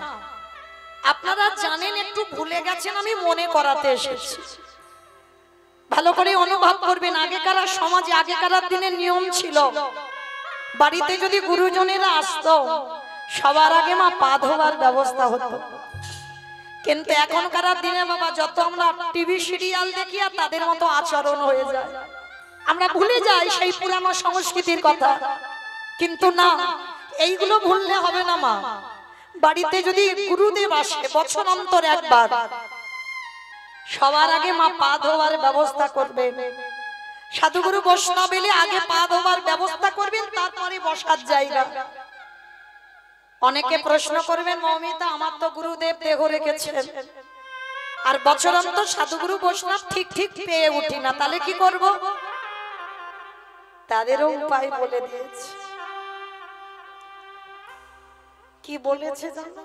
আপনারা জানেন একটু ভুলে গেছেন, আমি মনে করাতে এসেছি। ভালো করে অনুভব করবেন, আগেকার সমাজে আগেকার দিনের নিয়ম ছিল, বাড়িতে যদি গুরুজনেরা আসতো সবার আগে মা পা ধোবার ব্যবস্থা হতো। কিন্তু এখনকার দিনে বাবা যত আমরা টিভি সিরিয়াল দেখি আর তাদের মতো আচরণ হয়ে যায়, আমরা ভুলে যাই সেই পুরানো সংস্কৃতির কথা। কিন্তু না, এইগুলো ভুললে হবে না মা। বাড়িতে যদি গুরুদেব আসে বছর অন্তর একবার, সবার আগে মা পা ধোয়ার ব্যবস্থা করবেন। সাধুগুরু বৈষ্ণব এলে আগে পা ধোয়ার ব্যবস্থা করবেন, তারপরে বসার জায়গা। অনেকে প্রশ্ন করবেন, মৌমিতা আমার তো গুরুদেব দেহ রেখেছেন, আর বছরান্ত সাধুগুরু বৈষ্ণব ঠিক ঠিক পেয়ে উঠি না, তাহলে কি করব? তাদেরও উপায় বলে দিয়েছে। কি বলেছে জানো?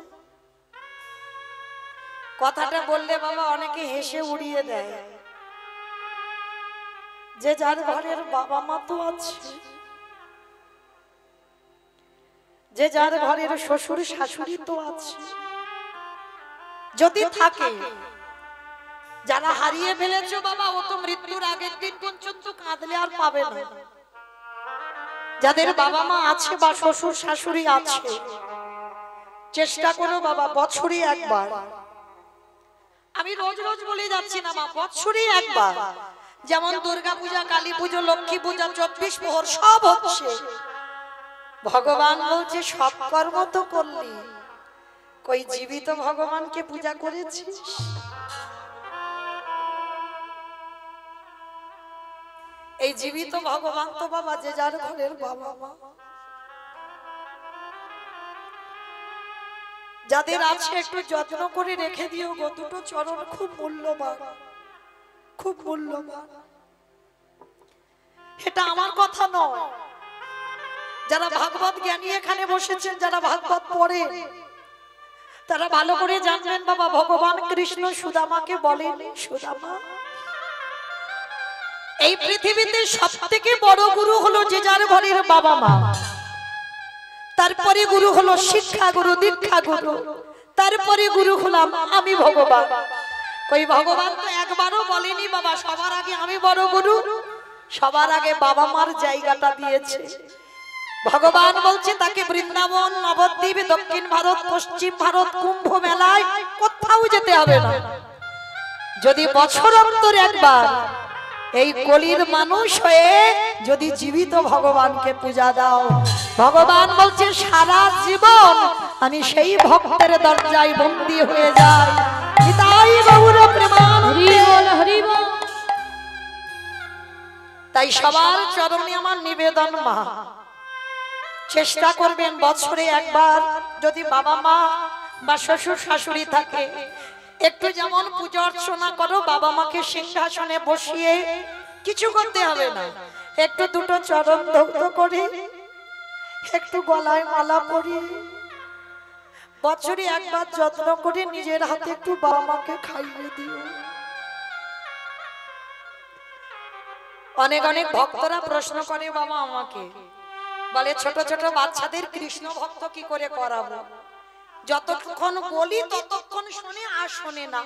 কথাটা বললে বাবা অনেকে হেসে উড়িয়ে দেয়, যে যার ঘরের বাবা মা তো আছে, যে যার ঘরের শ্বশুর শাশুড়ি তো আছে, যদি থাকে, যারা হারিয়ে ফেলেছো বাবা ও তো মৃত্যুর আগের দিন পর্যন্ত কাঁদলে আর পাবে না। যাদের বাবা মা আছে বা শ্বশুর শাশুড়ি আছে, চেষ্টা করো বাবা বছরে একবার, আমি রোজ রোজ বলে যাচ্ছি না মা, বছরে একবার, যেমন দুর্গা পূজা, কালী পুজো, লক্ষ্মী পূজা, 24 প্রহর সব হচ্ছে, ভগবান বলছে সব কর্ম তো করলি, কই জীবিত ভগবানকে পূজা করেছিস? এই জীবিত ভগবান তো বাবা যে যার ঘরের বাবা মা, যাদের আছে একটু যত্ন করে রেখে দিও গো, দুটো চরণ খুব মূল্যবান, খুব মূল্যবান। এটা আমার কথা নয়, যারা ভাগবত জ্ঞানী এখানে বসেছেন, যারা ভাগবত পড়ে, তারা ভালো করে জানবেন বাবা ভগবান কৃষ্ণ সুদামাকে বলেন, সুদামা এই পৃথিবীতে সবথেকে বড় গুরু হলো যে যার ঘরের বাবা মা, তারপরে গুরু হলো শিক্ষা গুরু, দীক্ষা গুরু, তারপরে গুরু হলাম আমি ভগবান। কই ভগবান তো একবারও বলেনি বাবা সবার আগে আমি বড় গুরু, সবার আগে বাবা মার জায়গাটা দিয়েছে। ভগবান বলছে তাকে বৃন্দাবন, নবদ্বীপ, দক্ষিণ ভারত, পশ্চিম ভারত, কুম্ভ মেলায় কোথাও যেতে হবে না, যদি বছর অন্তর একবার এই কলির মানুষ হয়ে যদি জীবিত ভগবানকে পূজা দাও, ভগবান বলছে সারা জীবন আমি সেই ভক্তের দরজায় বন্দী হয়ে যাই। নিতাই গৌর প্রেমানন্দে। তাই সবার চরণে আমার নিবেদন মা, চেষ্টা করবেন বছরে একবার, যদি বাবা মা বা শ্বশুর শাশুড়ি থাকে, একটু যেমন পূজা অর্চনা করো, বাবা মাকে সিংহাসনে বসিয়ে, কিছু করতে হবে না, একটু দুটো চরণ ধৌত করে, একটু গলায় মালা পরি, বছরে একবার যত্ন করে নিজের হাতে একটু বাবা মাকে খাইয়ে দিও। অনেক অনেক ভক্তরা প্রশ্ন করে বাবা আমাকে, বলে ছোট ছোট বাচ্চাদের কৃষ্ণ ভক্ত কি করে করাবো? যতক্ষণ বলি ততক্ষণ শুনে আর শোনে না।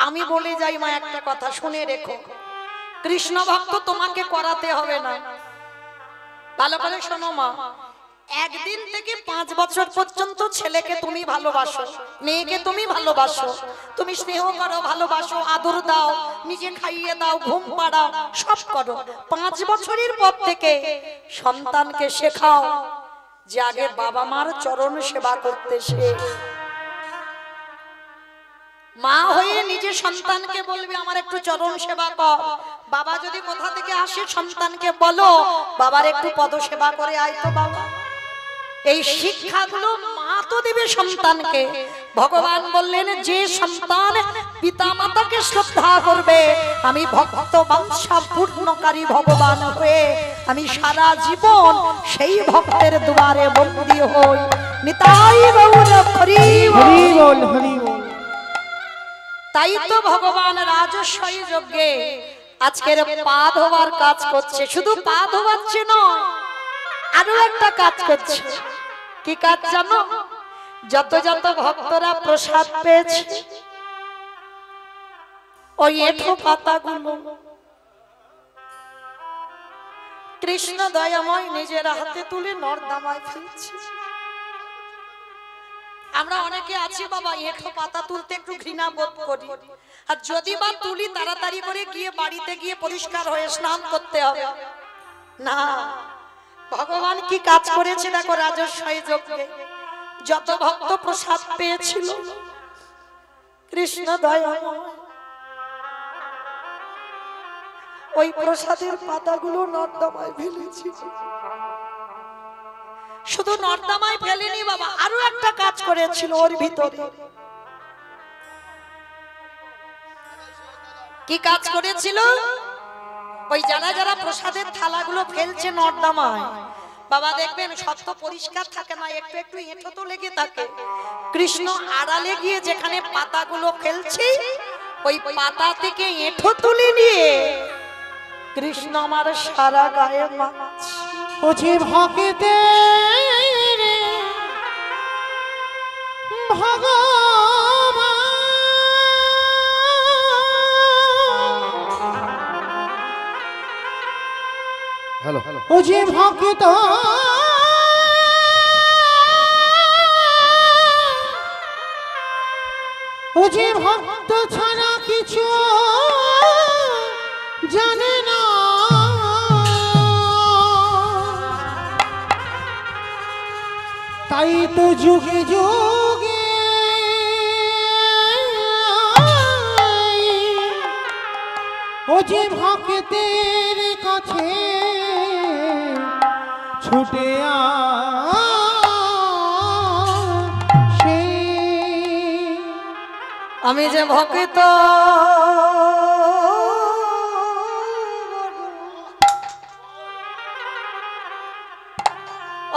আমি বলে যাই মা একটা কথা শুনে রেখো, কৃষ্ণ ভক্ত তোমাকে করাতে হবে না, ভালো করে শোনো মা, একদিন থেকে 5 বছর পর্যন্ত ছেলেকে তুমি ভালোবাসো, মেয়েকে তুমি ভালোবাসো, তুমি স্নেহ করো, ভালোবাসো, আদর দাও, নিজে খাইয়ে দাও, ঘুম পাড়াও, সব করো। 5 বছরের পর থেকে সন্তানকে শেখাও যে আগে বাবা মার চরণ সেবা করতে শেখ। মা হয়ে নিজে সন্তানকে বলবে আমার একটু চরণ সেবা কর, বাবা যদি কোথা থেকে আসে সন্তানকে বলো বাবার একটু পদ সেবা করে আয় তো বাবা। এই শিক্ষাগুলো মা তো দেবে সন্তানকে। ভগবান বললেন যে সন্তান পিতা মাতাকে শ্রদ্ধা করবে, আমি ভক্ত বাঞ্ছা পূর্ণকারী ভগবান হয়ে আমি সারা জীবন সেই ভক্তের দুয়ারে বন্দী হই। নিতাই গৌর হরি হরি বল, হরি বল। তাই তো ভগবান রাজস্বী যজ্ঞে আজকের পা ধোয়ার কাজ করছে। শুধু পা ধোয়াচ্ছে নয়, আরো একটা কাজ করছে। কি কাজ জানো? যত যত ভক্তরা প্রসাদ পেয়েছে ওই এঁঠো পাতাগুলো কৃষ্ণ দয়াময় নিজের হাতে তুলে নর্দমায় ফেলছে। আমরা অনেকে আছি বাবা এঁঠো পাতা তুলতে একটু ঘৃণা বোধ করি, আর যদি বা তুলি তাড়াতাড়ি করে গিয়ে বাড়িতে গিয়ে পরিষ্কার হয়ে স্নান করতে হবে না। ভগবান কি কাজ করেছে দেখো রাজস্বী যজ্ঞে। যত ভক্ত প্রসাদ পেয়েছিল কৃষ্ণ দয়াময় ওই প্রসাদের পাতাগুলো নর্দমায় ফেলেছিল। শুধু নর্দমায় ফেলেনি বাবা, আরো একটা কাজ করেছিল ওর ভিতরে। কি কাজ করেছিল? ওই যারা যারা প্রসাদের থালাগুলো ফেলছে নর্দমায়, বাবা দেখবেন সব তো পরিষ্কার থাকে না, একটু একটু এঁঠো তো লেগে থাকে। কৃষ্ণ আড়ালে গিয়ে যেখানে পাতাগুলো ফেলছে ওই পাতা থেকে এঁঠো তুলে নিয়ে কৃষ্ণ আমার সারা গায়ে মাখছে। ও যে ভক্তে হ্যালো হ্যালো ও যে ভক্ত ও যে ভক্ত ছাড়া কিছু জানে না, তাই তো যুগে যুগে ও যে ভক্তের কাছে ছুটে আসে। আমি যে ভক্ত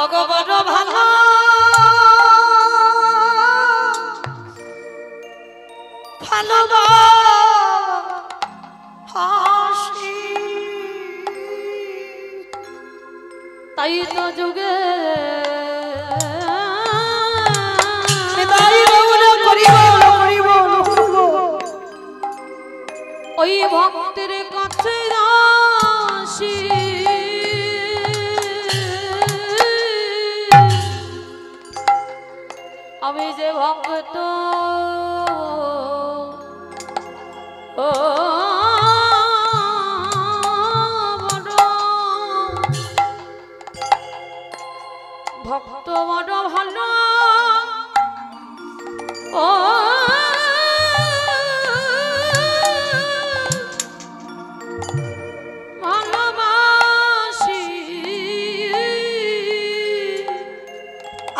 অগবর ভালো ভালোবাসি, তাই তো যুগে ওই ভক্তের কাছে আসি। আমি যে ভক্ত ও ভক্ত বড় ভালো ও ভালোবাসি।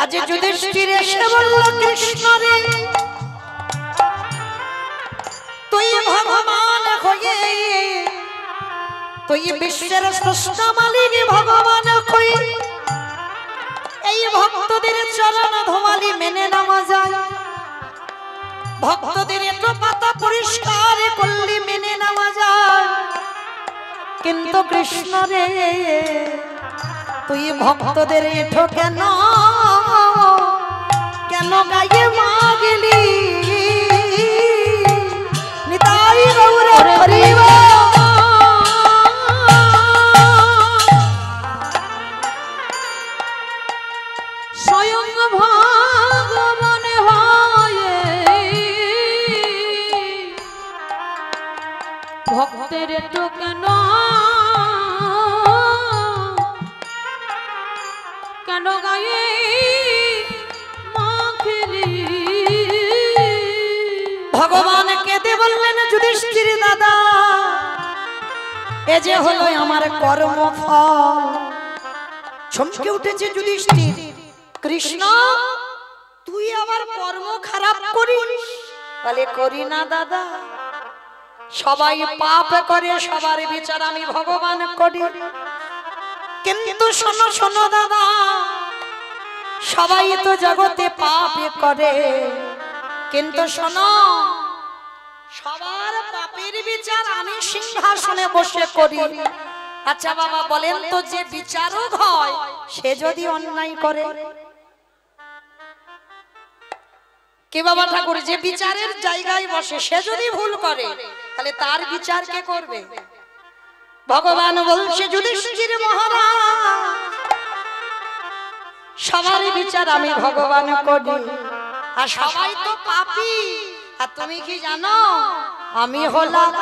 আজ যুধিষ্ঠির এসে বলল কৃষ্ণ রে তুই ভগবান হয়ে তুই বিশ্বের স্রষ্টা মালিক ভগবান হয়ে এই ভক্তদের চরণ ধোমালি মেনে নেওয়া যায়, ভক্তদের একটু পাতা পরিষ্কার করলি মেনে নেওয়া যায়, কিন্তু কৃষ্ণ রে তুই ভক্তদের এঠো কেন কেন গায়ে মাগলি? নিতাই গৌর হরিব স্বয়ং ভগবান হয়ে ভক্তের তো কেন কেন গায়ে মাখলি? ভগবান কেঁদে বললেন যুধিষ্ঠির দাদা এ যে হলো আমার কর্মফল। চমকে উঠেছে যুধিষ্ঠির, কৃষ্ণ তুই আবার কর্ম খারাপ করিস? বলে করি না দাদা, সবাই পাপ করে সবার বিচার আমি ভগবান করি, কিন্তু শোনো শোনো দাদা সবাই তো জগতে পাপ করে, কিন্তু শোনো সবার পাপের বিচার আমি সিংহাসনে বসে করি। আচ্ছা বাবা বলেন তো যে বিচারক হয় সে যদি অন্যায় করে? কে বাবা ঠাকুর যে বিচারের জায়গায় বসে সে যদি ভুল করে তাহলে তার বিচার কে করবে? ভগবান বলছে যুধিষ্ঠির মহারাজ সবার বিচার আমি ভগবান করি, আর সবাই তো পাপী, আর তুমি কি জানো আমি হলাম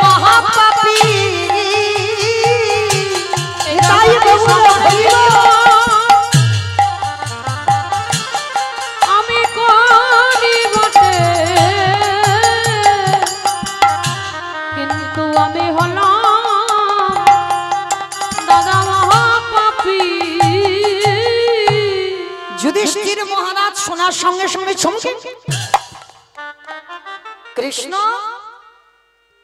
মহাপাপী। তাই আমি করি বটে কিন্তু আমি হলাম দাদা মহাপাপী। যুধিষ্ঠির মহারাজ শোনার সঙ্গে সঙ্গে চমকে কৃষ্ণ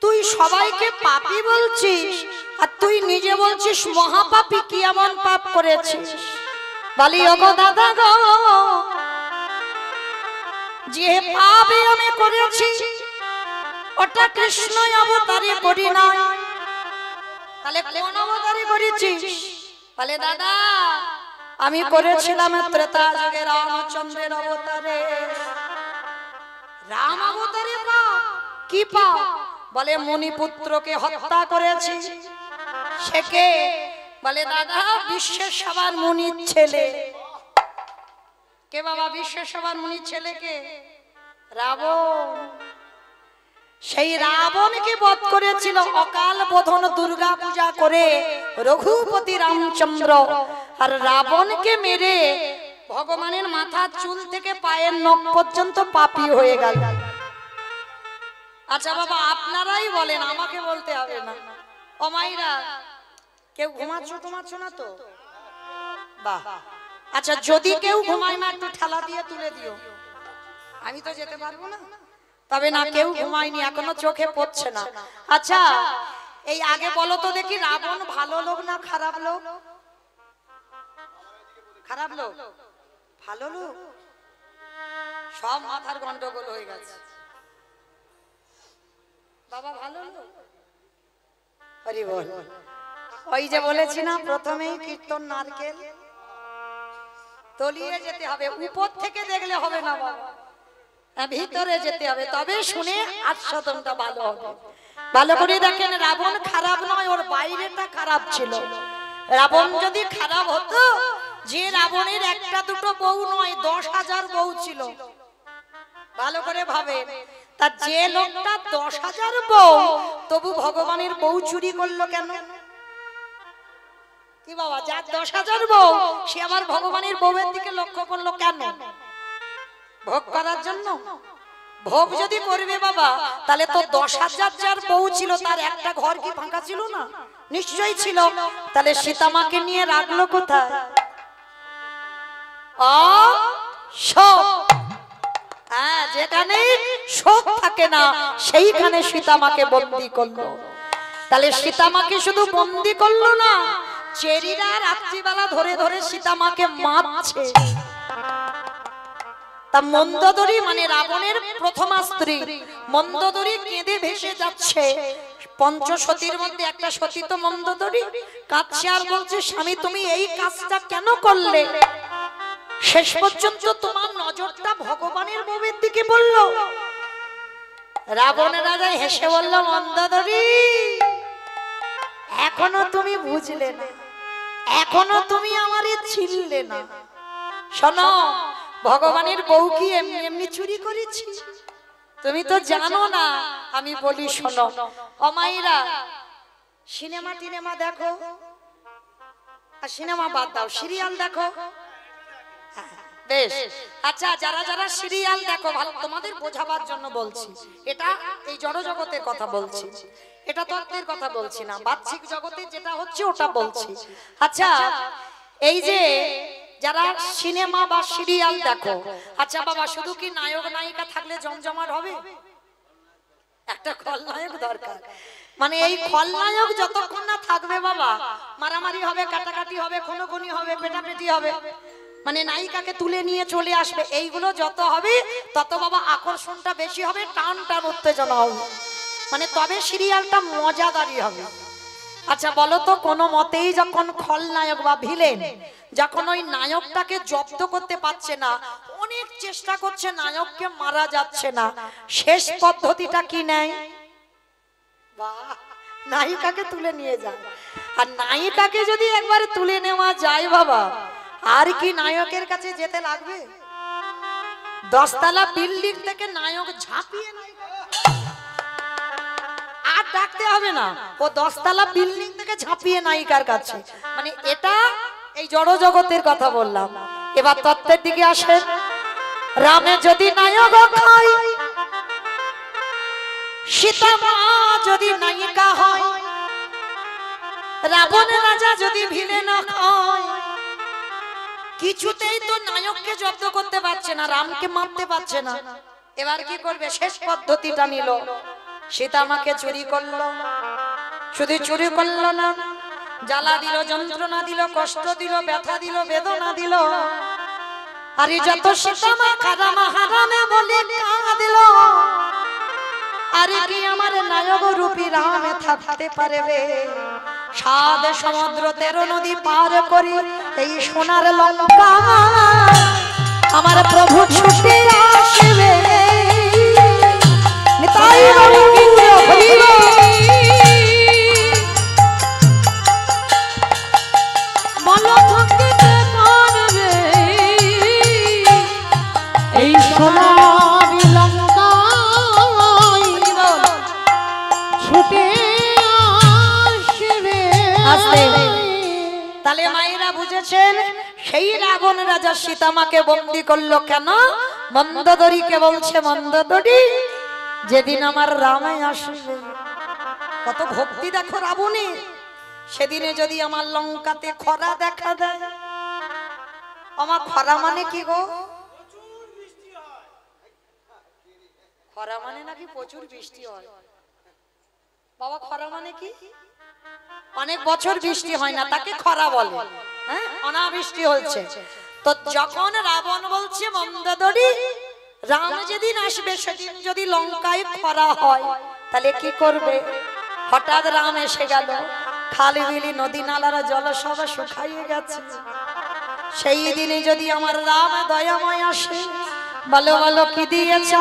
তুই সবাইকে পাপী বলছিস আর তুই নিজে বলছিস মহাপাপী, কি এমন পাপ করেছিস? বলি ওগো দাদা গো, যে পাপই আমি করেছি ওটা কৃষ্ণ অবতারে করি না। তাহলে কোন অবতারে করেছিস? বলে দাদা আমি করেছিলাম ত্রেতা যুগে রামচন্দ্রের অবতারে। রাম অবতারে পাপ, কি পাপ? বলে মুনিপুত্রকে হত্যা করেছি। সে কে? বলে দাদা বিশ্বের সবার মুনির ছেলে। কে বাবা বিশ্বের সবার মুনির ছেলে? কে? রাবণ। সেই রাবণকে বধ করেছিল অকাল বোধন দুর্গা পূজা করে রঘুপতি রামচন্দ্র। আর রাবণকে মেরে ভগবানের মাথার চুল থেকে পায়ের নখ পর্যন্ত পাপী হয়ে গেল। আচ্ছা বাবা আপনারাই বলেন, আমাকে বলতে হবে না। ও মাইরা কেউ ঘুমাচ্ছ না তো? বাহ। আচ্ছা যদি কেউ ঘুমায় না একটু ঠেলা দিয়ে তুলে দিও, আমি তো যেতে পারবো না। তবে না কেউ ঘুমায়নি, এখনো চোখে পড়ছে না। আচ্ছা এই আগে বলো তো দেখি, রাবণ ভালো লোক না খারাপ লোক? খারাপ লোক? ভালো লোক? সব মাথার গন্ডগোল হয়ে গেছে। বাবা ভালো লোক? হরি বল। ওই যে বলেছি না প্রথমেই কীর্তন নারকেল তলিয়ে যেতে হবে, উপর থেকে দেখলে হবে না বাবা, ভিতরে যেতে হবে, তবে শুনে আস্বাদনটা ভালো হবে। ভালো করে দেখেন, রাবণ খারাপ নয়, ওর বাইরেটা খারাপ ছিল। রাবণ যদি খারাপ হতো, যে রাবণের একটা দুটো বউ নয় 10,000 বউ ছিল। ভালো করে ভাবে, তা যে লোকটা 10,000 বউ তবু ভগবানের বউ চুরি করলো কেন? কি বাবা, যার 10,000 বউ সে আবার ভগবানের বউয়ের দিকে লক্ষ্য করলো কেন? ভোগ করার জন্য? ভোগ যদি করবে বাবা, তাহলে তো 10,000 যার বউ ছিল তার একটা ঘর কি ফাঁকা ছিল না? নিশ্চয়ই ছিল। তাহলে সীতামাকে নিয়ে রাখলো কোথায়? হ্যাঁ, যেখানে শোক থাকে না সেইখানে সীতামাকে বন্দী করলো। তাহলে সীতামাকে শুধু বন্দী করলো না, চেরিরা রাত্রিবেলা ধরে ধরে সীতামাকে মারছে। তা মন্দোদরী মানে রাবণের প্রথমা স্ত্রী মন্দোদরী কেঁদে ভেসে যাচ্ছে। পঞ্চসতীর মধ্যে একটা সতী তো মন্দোদরী, কাঁদছে আর বলছে স্বামী তুমি এই কাজটা কেন করলে? শেষ পর্যন্ত তোমার নজরটা ভগবানের বউয়ের দিকে বলল। রাবণের রাজা হেসে বলল মন্দোদরী এখনো তুমি বুঝলে না, এখনো তুমি আমারে চিনলে না। শোনো, ভগবানের বউ কি এমনি এমনি চুরি করেছি? তুমি তো জানো না। আমি বলি শোনো, অমাইরা সিনেমা টিনেমা দেখো, আর সিনেমা বাদ দাও, সিরিয়াল দেখো। বেশ, আচ্ছা যারা যারা সিরিয়াল দেখো, ভালো তোমাদের বোঝাবার জন্য বলছি, এটা এই জড় জগতের কথা বলছি, এটা তত্ত্বের কথা বলছি না, বাহ্যিক জগতে যেটা হচ্ছে ওটা বলছি। আচ্ছা এই যে যারা সিনেমা বা সিরিয়াল দেখো, আচ্ছা বাবা শুধু কি নায়ক নায়িকা থাকলে জমজমাট হবে? একটা খলনায়ক দরকার। মানে এই খলনায়ক যতক্ষণ না থাকবে বাবা, মারামারি হবে, কাটাকাটি হবে, খুনোখুনি হবে, পেটাপেটি হবে, মানে নায়িকাকে তুলে নিয়ে চলে আসবে। এইগুলো যত হবে তত বাবা আকর্ষণটা বেশি হবে, টান টান উত্তেজনা হবে, মানে তবে সিরিয়ালটা মজাদারি হবে। আচ্ছা বলো তো, কোনো মতেই যখন খলনায়ক বা ভিলেন যখন ওই নায়কটাকে জব্দ করতে পারছে না, অনেক চেষ্টা করছে, নায়ককে মারা যাচ্ছে না, শেষ পদ্ধতিটা কি নেয়? বাহ, নায়িকাকে তুলে নিয়ে যায়। আর নায়িকাকে যদি একবার তুলে নেওয়া যায় বাবা, আর কি নায়কের কাছে যেতে লাগবে? 10 তলা বিল্ডিং থেকে নায়ক ঝাঁপিয়ে আর ডাকতে হবে না, ও 10 তলা বিল্ডিং থেকে ঝাঁপিয়ে নায়িকার কাছে। মানে এটা এই জড় জগতের কথা বললাম। এবার তত্ত্বের দিকে আসেন। রামে যদি নায়ক হয়, সীতা মা যদি নায়িকা হয়, রাবণ রাজা যদি ভিলেন হয়, কিছুতেই তো নায়ককে জব্দ করতে পারছে না, রামকে মারতে পারছে না। এবার কি করবে? শেষ পদ্ধতিটা নিল। সীতা আমাকে চুরি করলো, শুধু চুরি করলো না, জ্বালা দিল, যন্ত্রণা দিল, কষ্ট দিল, ব্যথা দিল, বেদনা দিল। আর যত সীতা মা কাদামা হারামে বলে কাঁদিল, আর কি আমার নায়ক রূপী রামে থাকতে পারবে? সাত সমুদ্র 13 নদী পার করি এই সোনার লঙ্কা আমার প্রভু ছুটে আসবে। নিতাই গৌর হরি বল। বলো থাকিতে পারবে এই সোনার লঙ্কায় ছুটে আসবে। আসবে। তাহলে মায়েরা বুঝেছেন, সেই রাবণ রাজা সীতামাকে বন্দী করলো কেন? মন্দোদরীকে বলছে, মন্দোদরী যেদিন আমার রামে আসবে, কত ভক্তি দেখো রাবণী, সেদিনে যদি আমার লঙ্কাতে খরা দেখা দেয়। আমার খরা মানে কি গো? খরা মানে নাকি প্রচুর বৃষ্টি হয়। বাবা খরা মানে কি? অনেক বছর বৃষ্টি হয় না, তাকে খরা বলে। হ্যাঁ, অনাবৃষ্টি হচ্ছে। তো যখন রাবণ বলছে মন্দোদরী রাম যেদিন আসবে সেদিন যদি লঙ্কায় খরা হয় তাহলে কি করবে? হঠাৎ রাম এসে গেল, খালি বিলি নদী নালার জল সব শুকাইয়ে গেছে। সেই দিনে যদি আমার রাম দয়াময় আসে, বলো বলো কি দিয়েছ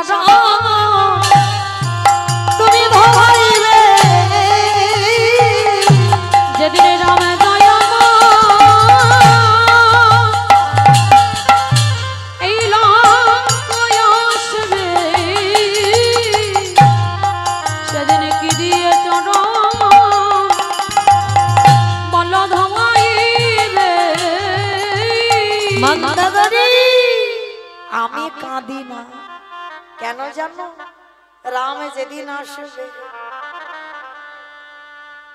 তুমি ধোয়াইবে? যেদিন রাম দয়া এই লঙ্কায় আসবে, সেদিন কি দিয়ে চরম বল ধোয়াইবে? মন্দোদরী আমি কাঁদি না, কেন জানো? রাম যেদিন আসবে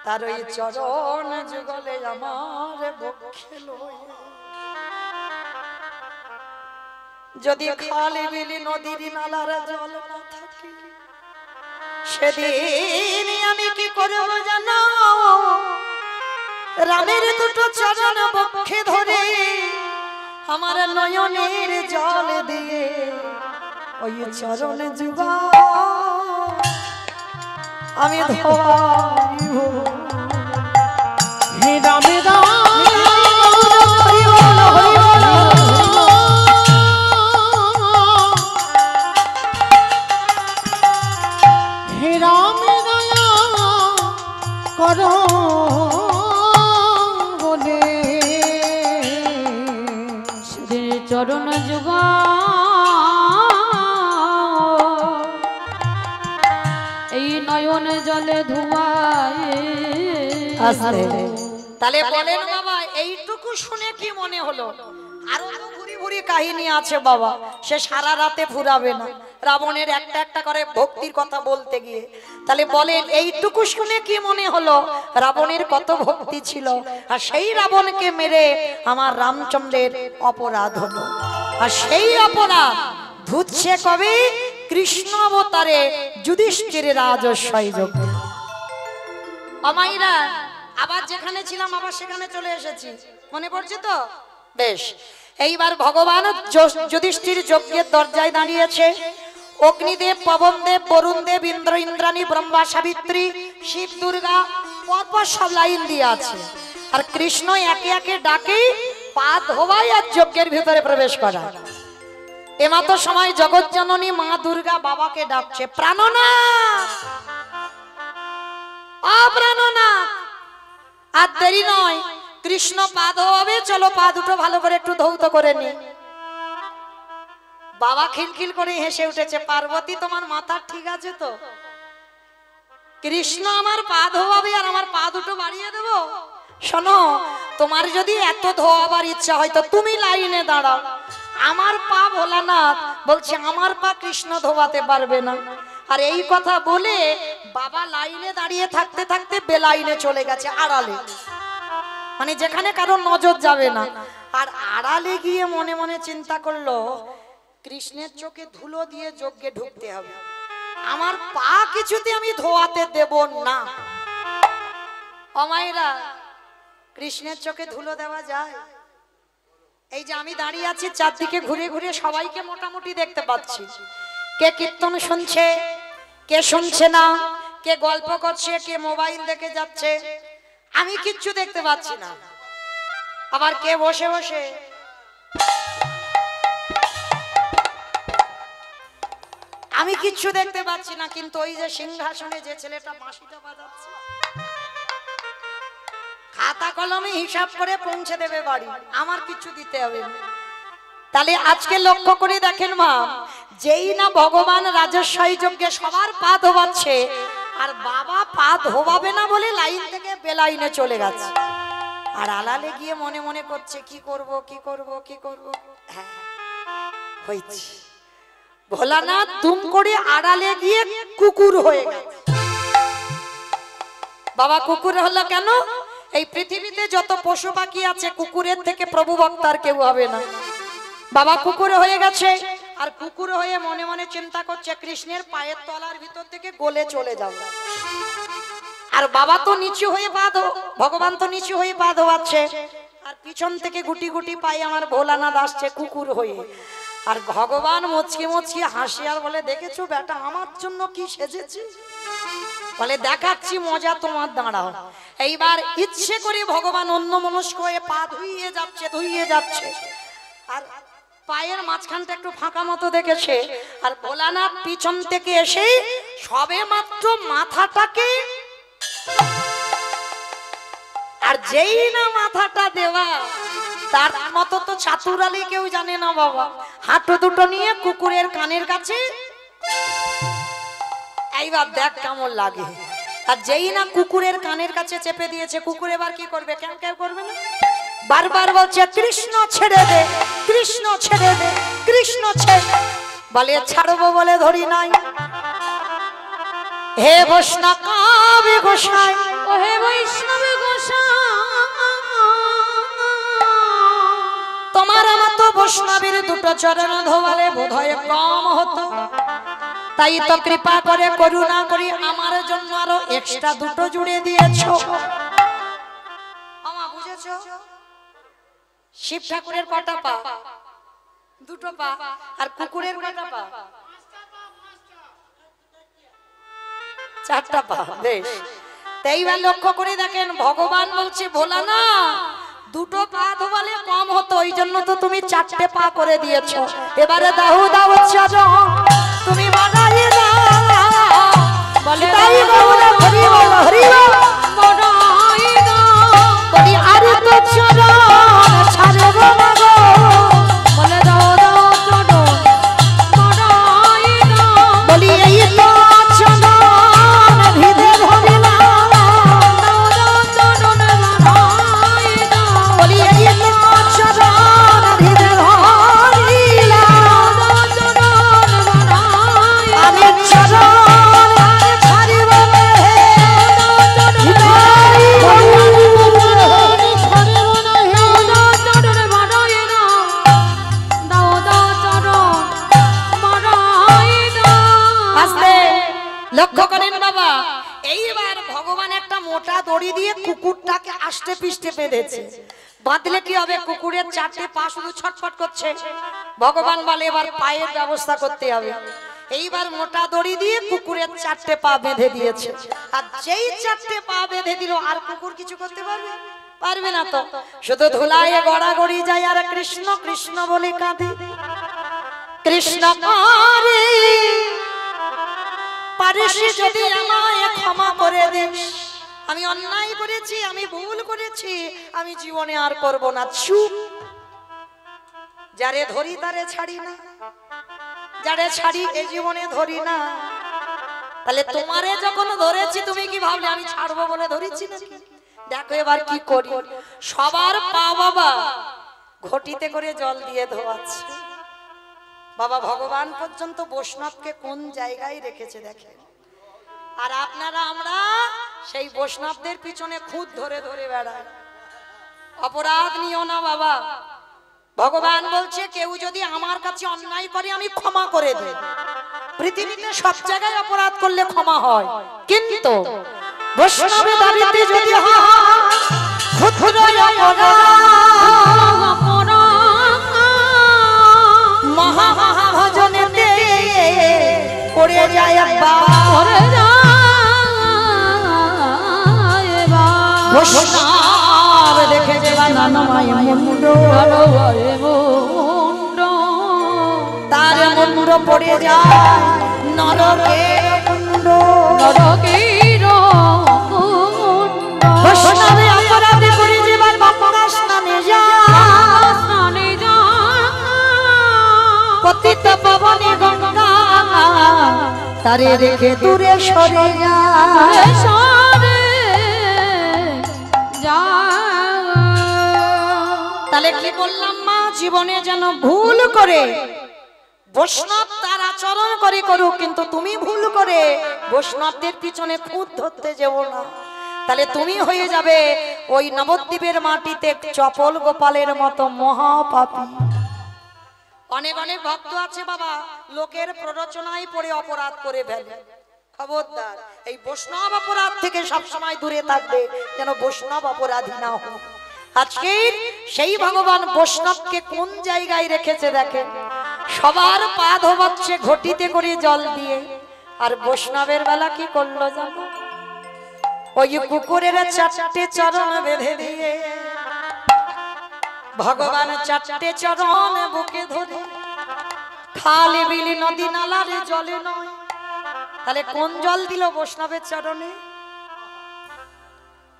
তার ওই চরণ যুগলে আমার বক্ষে লয়ে, যদি খালি বিলি নদীর নালার জল না থাকে, সেদিন আমি কি করব জানো? রামের দুটো চরণ বক্ষে ধরে আমার নয়নের জল দিয়ে ওই চরণ যুগা আমি ধোয়াইব। হে রামে রাম হরি বল, হরি বল। হে রাম দয়া করো বলে সেদিন চরণ যুগা এই নয়ন জলে ধোয়ায় আসলে তাহলে বলেন বাবা, এইটুকু শুনে কি মনে হলো? আরো তো ভুরি ভুরি কাহিনী আছে বাবা, সে সারা রাতে ফুরাবে না রাবণের একটা একটা করে ভক্তির কথা বলতে গিয়ে। তাহলে বলেন এইটুকু শুনে কি মনে হলো? রাবণের কত ভক্তি ছিল, আর সেই রাবণকে মেরে আমার রামচন্দ্রের অপরাধ হলো। আর সেই অপরাধ ধুচ্ছে কবে? কৃষ্ণ অবতারে যুধিষ্ঠিরের রাজস্বই যোগ। আমাইরা আবার যেখানে ছিলাম আবার সেখানে চলে এসেছি, মনে পড়ছে তো? বেশ, এইবার ভগবান যুধিষ্ঠির যজ্ঞের দরজায় দাঁড়িয়েছে। অগ্নিদেব, পবনদেব, বরুণদেব, ইন্দ্র, ইন্দ্রাণী, ব্রহ্মা, সাবিত্রী, শিব, দুর্গা পরপর সব লাইন দিয়ে আছে। আর কৃষ্ণ একে একে ডাকে পা ধোয়াই আর যজ্ঞের ভিতরে প্রবেশ করা। এমাত্র সময় জগৎজননী মা দুর্গা বাবাকে ডাকছে, প্রাণনাথ, অপ্রাণনাথ। আর দেরি নয়, কৃষ্ণ পা ধোয়াবে, চলো পা দুটো ভালো করে একটু ধৌত করে নি। বাবা খিলখিল করে হেসে উঠেছে, পার্বতী তোমার মাথা ঠিক আছে তো? কৃষ্ণ আমার পা ধোয়াবে আর আমার পা দুটো বাড়িয়ে দেব? শোনো, তোমার যদি এত ধোয়াবার ইচ্ছা হয় তো তুমি লাইনে দাঁড়াও। আমার পা ভোলানাথ বলছে আমার পা কৃষ্ণ ধোয়াতে পারবে না। আর এই কথা বলে বাবা লাইনে দাঁড়িয়ে থাকতে থাকতে বেলাইনে চলে গেছে, আড়ালে, মানে যেখানে কারো নজর যাবে না। আর আড়ালে গিয়ে মনে মনে চিন্তা করলো, কৃষ্ণের চোখে ধুলো দিয়ে যজ্ঞে ঢুকতে হবে। আমার পা কিছুতে আমি ধোয়াতে দেব না। অমায়েরা, কৃষ্ণের চোখে ধুলো দেওয়া যায়? এই যে আমি দাঁড়িয়ে আছি, চারদিকে ঘুরে ঘুরে সবাইকে মোটামুটি দেখতে পাচ্ছি। কে কীর্তন শুনছে, কে শুনছে না, কে গল্প করছে, কে মোবাইল দেখে যাচ্ছে, আমি কিচ্ছু দেখতে পাচ্ছি না। আবার কে বসে বসে আমি কিচ্ছু দেখতে পাচ্ছি না, কিন্তু ওই যে সিংহাসনে যে ছেলেটা বাঁশিটা বাজাচ্ছে, খাতা কলমে হিসাব করে পৌঁছে দেবে বাড়ি, আমার কিছু দিতে হবে না। তাহলে আজকে লক্ষ্য করে দেখেন মা, যেই না ভগবান রাজস্বই যজ্ঞে সবার পা ধোবাচ্ছে, আর বাবা পা ধোবাবে না বলে লাইন থেকে বেলাইনে চলে গেছে। আর আলালে গিয়ে মনে মনে করছে কি করব কি করব কি করব। হ্যাঁ হয়েছে, ভোলানাথ দুম করে আড়ালে গিয়ে কুকুর হয়ে গেছে। বাবা কুকুর হলো কেন? এই পৃথিবীতে যত পশু পাখি আছে, কুকুরের থেকে প্রভু ভক্তার কেউ হবে না। বাবা কুকুর হয়ে গেছে, আর কুকুর হয়ে মনে মনে চিন্তা করছে কৃষ্ণের পায়ের তলার ভিতর থেকে গলে চলে যাব। আর বাবা তো নিচু হয়ে পা ভগবান তো নিচু হয়ে পা ধোয়াচ্ছে, আর পিছন থেকে গুটি গুটি পায়ে আমার ভোলানাথ আসছে কুকুর হয়ে। আর ভগবান মুচকি মুচকি হাসি আর বলে, দেখেছো বেটা আমার জন্য কি সেজেছে? বলে দেখাচ্ছি মজা, তোমার দাঁড়াও। এইবার ইচ্ছে করে ভগবান অন্যমনস্ক হয়ে পা ধুইয়ে যাচ্ছে, আর পায়ের মাঝখানটা একটু ফাঁকা মতো দেখেছে। আর ভোলানাথ পিছন থেকে এসে সবে মাত্র মাথাটাকে, আর যেই না মাথাটা দেওয়া, তার মতো তো চাতুরালি কেউ জানে না বাবা। হাঁটু দুটো নিয়ে কুকুরের কানের কাছে, এইবার দেখ কেমন লাগে। আর যেই না কুকুরের কানের কাছে চেপে দিয়েছে, কুকুর এবার কি করবে? কেন কেউ করবে না, বারবার বলছে কৃষ্ণ ছেড়ে দে, কৃষ্ণ ছেড়ে দে, কৃষ্ণ ছেড়ে। বলে ছাড়বো বলে ধরি নাই। হে বৈষ্ণব গোসাই, ও হে বৈষ্ণব গোসাই, তোমার মতো বৈষ্ণবের দুটো চরণ ধোয়ালে বোধহয় কম হতো, তাই তো কৃপা করে করুণা করি আমার জন্য আরো এক্সট্রা দুটো জুড়ে দিয়েছো। আমা বুঝেছো? শিব ঠাকুরের কটা পা? দুটো পা। আর কুকুরের কটা পা? চারটা পা। বেশ, তাইবার লক্ষ্য করে দেখেন ভগবান বলছে ভোলানা দুটো পা ধোয়ালে কম হতো, ওই জন্য তো তুমি চারটে পা করে দিয়েছো। এবারে দাও দাও চরণ তুমি বানাইয়ে দাও। বলে তাই বলে হরি বল হরি বল, বড়াই দাও। বলি আর তো চরণ ছাড়ব না গো। বলে দাও দাও চরণ বড়াই দাও। বলি এই তো চরণ ভিদে ধরিলা। দাও দাও চরণ বড়াই দাও। বলি এই তো চরণ ভিদে ধরিলা। দাও চরণ বড়াই দাও। আমি চরণ আর ছাড়িব না হে। লক্ষ্য করেন বাবা, এইবার ভগবান একটা মোটা দড়ি দিয়ে কুকুরটাকে আষ্টে পিষ্টে বেঁধেছে। বাঁধলে কি হবে? কুকুরের চারটে পা শুধু ছটফট করছে। ভগবান বলে এবার পায়ের ব্যবস্থা করতে হবে। এইবার মোটা দড়ি দিয়ে কুকুরের চারটে পা বেঁধে দিয়েছে। আর যেই চারটে পা বেঁধে দিল, আর কুকুর কিছু করতে পারবে? পারবে না তো। শুধু ধুলায় গড়াগড়ি যায় আর কৃষ্ণ কৃষ্ণ বলে কাঁদে। কৃষ্ণ করে পারিস যদি আমায় ক্ষমা করে দিস। আমি অন্যায় করেছি, আমি ভুল করেছি, আমি জীবনে আর করব না। চুপ। যারে ধরি তারে ছাড়ি না, যারে ছাড়ি এ জীবনে ধরি না। তাহলে তোমারে যখন ধরেছি তুমি কি ভাবলে আমি ছাড়বো বলে ধরেছি নাকি? দেখো এবার কি করি। সবার পা বাবা ঘটিতে করে জল দিয়ে ধোয়াচ্ছে। বাবা ভগবান পর্যন্ত বৈষ্ণবকে কোন জায়গায় রেখেছে দেখেন। আর আপনারা আমরা সেই বৈষ্ণবদের পিছনে খুদ ধরে ধরে বেড়াই। অপরাধ নিও না বাবা, ভগবান বলছে কেউ যদি আমার কাছে অন্যায় করে আমি ক্ষমা করে দেব। পৃথিবীতে সব জায়গায় অপরাধ করলে ক্ষমা হয়, কিন্তু বৈষ্ণবের দাবিতে যদি হয় ক্ষুদ্র অপরাধ মহা ভজনেতে পড়ে যায় একবার বৈষ্ণব দেখে দেবা নানমায় মুন্ড তার মুন্ড পড়ে যায় নরকে মুন্ড বৈষ্ণবে অপরাধ করে যেবার গঙ্গা স্নানে যায় পতিত পাবনে গঙ্গা তারে রেখে দূরে সরে তাহলে কি বললাম মা, জীবনে যেন ভুল করে বৈষ্ণব তার আচরণ করে করুক, কিন্তু তুমি ভুল করে বৈষ্ণবদের পিছনে খুঁত ধরতে যেও না। তাহলে তুমি হয়ে যাবে ওই নবদ্বীপের মাটিতে চপল গোপালের মতো মহাপাপী। অনেক অনেক ভক্ত আছে বাবা, লোকের প্ররোচনায় পড়ে অপরাধ করে ফেলে। খবরদার, এই বৈষ্ণব অপরাধ থেকে সবসময় দূরে থাকবে, যেন বৈষ্ণব অপরাধী না হোক। আজকে সেই ভগবান বৈষ্ণবকে কোন জায়গায় রেখেছে দেখেন, সবার পা ধোবাচ্ছে ঘটিতে করে জল দিয়ে, আর বৈষ্ণবের বেলা কি করলো জানো, ওই কুকুরের চারটে চরণ বেঁধে দিয়ে ভগবান চারটে চরণ বুকে ধরে খালি বিলি নদী নালার জলে নয়। তাহলে কোন জল দিল বৈষ্ণবের চরণে?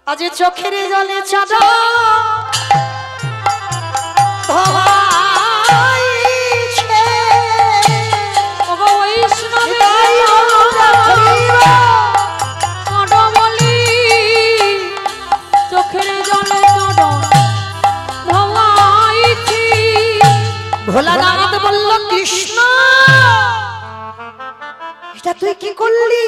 আজ চোখের জলে চরণ ভোলানাথ বলল কৃষ্ণ এটা তুই কি করলি?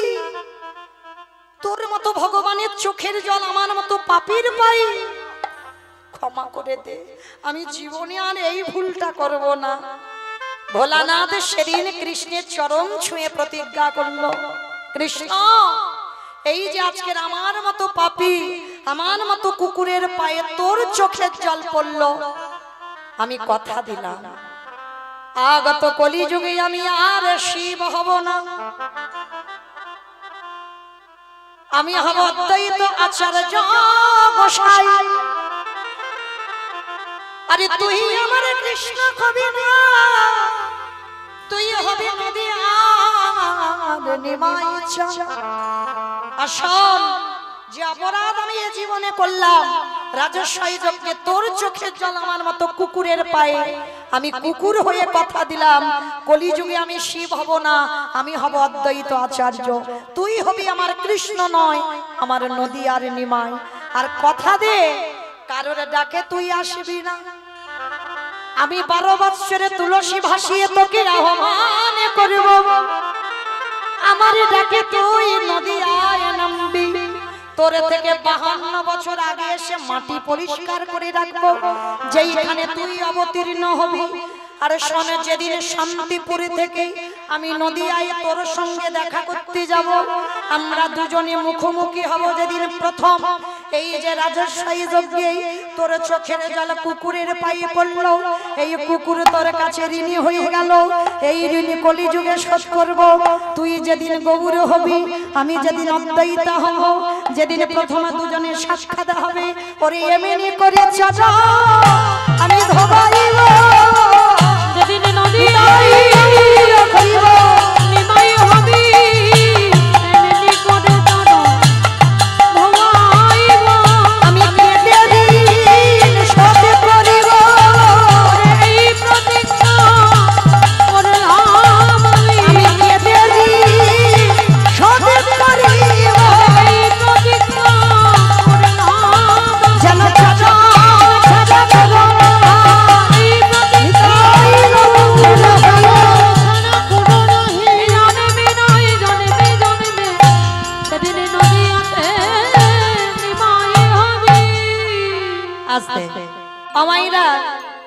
তোর মতো ভগবানের চোখের জল আমার মতো পাপীর পাই, ক্ষমা করে দে, আমি জীবনে আর এই ভুলটা করব না। ভোলানাথ সেদিন কৃষ্ণের চরণ ছুঁয়ে প্রতিজ্ঞা করলো, কৃষ্ণ এই যে আজকের আমার মতো পাপী, আমার মতো কুকুরের পায়ে তোর চোখের জল পড়লো, আমি কথা দিলাম আগত কলিযুগে আমি আর শিব হব না, আমি হব অদ্বৈত আচার্য গোসাই। আরে তুই আমার কৃষ্ণ হবি না, তুই হবি নদী আর নিমাই চা। আসল যে অপরাধ আমি এ জীবনে করলাম, রাজস্বই যজ্ঞে তোর চোখের জল আমার মতো কুকুরের পায়ে, আমি কুকুর হয়ে কথা দিলাম কলিযুগে আমি শিব হব না, আমি হব অদ্বৈত আচার্য। তুই হবি আমার কৃষ্ণ নয়, আমার নদী আর নিমাই। আর কথা দে কারোর ডাকে তুই আসবি না, আমি 12 বৎসরে তুলসী ভাসিয়ে তোকে আহ্বান করব, আমার ডাকে তুই নদী আয় নামবি। তোর থেকে 52 বছর আগে এসে মাটি পরিষ্কার করে রাখবো, যেইখানে তুই অবতীর্ণ হবি। আর শোনে যেদিন শান্তিপুরে থেকে আমি নদিয়ায় তোর সঙ্গে দেখা করতে যাব, আমরা দুজনে মুখোমুখি হব যেদিন প্রথম এই যে রাজস্বই যজ্ঞে তোর চোখের জল কুকুরের পায়ে পড়লো, এই কুকুর তোর কাছে ঋণী হয়ে গেল, এই ঋণী কলিযুগে শোধ করব। তুই যেদিন গৌর হবি, আমি যেদিন অদ্বৈত হব, যেদিন প্রথমে দুজনে সাক্ষাৎ হবে, ওরে এমনি করে চাচা আমি ধোবাইব, যেদিন নদী হইব নিমাই হবি, এমনি করে চাচা ধোবাইব, আমি কেটে দিন শোধ করিব, এই প্রতিজ্ঞা করলাম আমি কেটে দিন শোধ করিব, এই প্রতিজ্ঞা করলাম যেন চাচা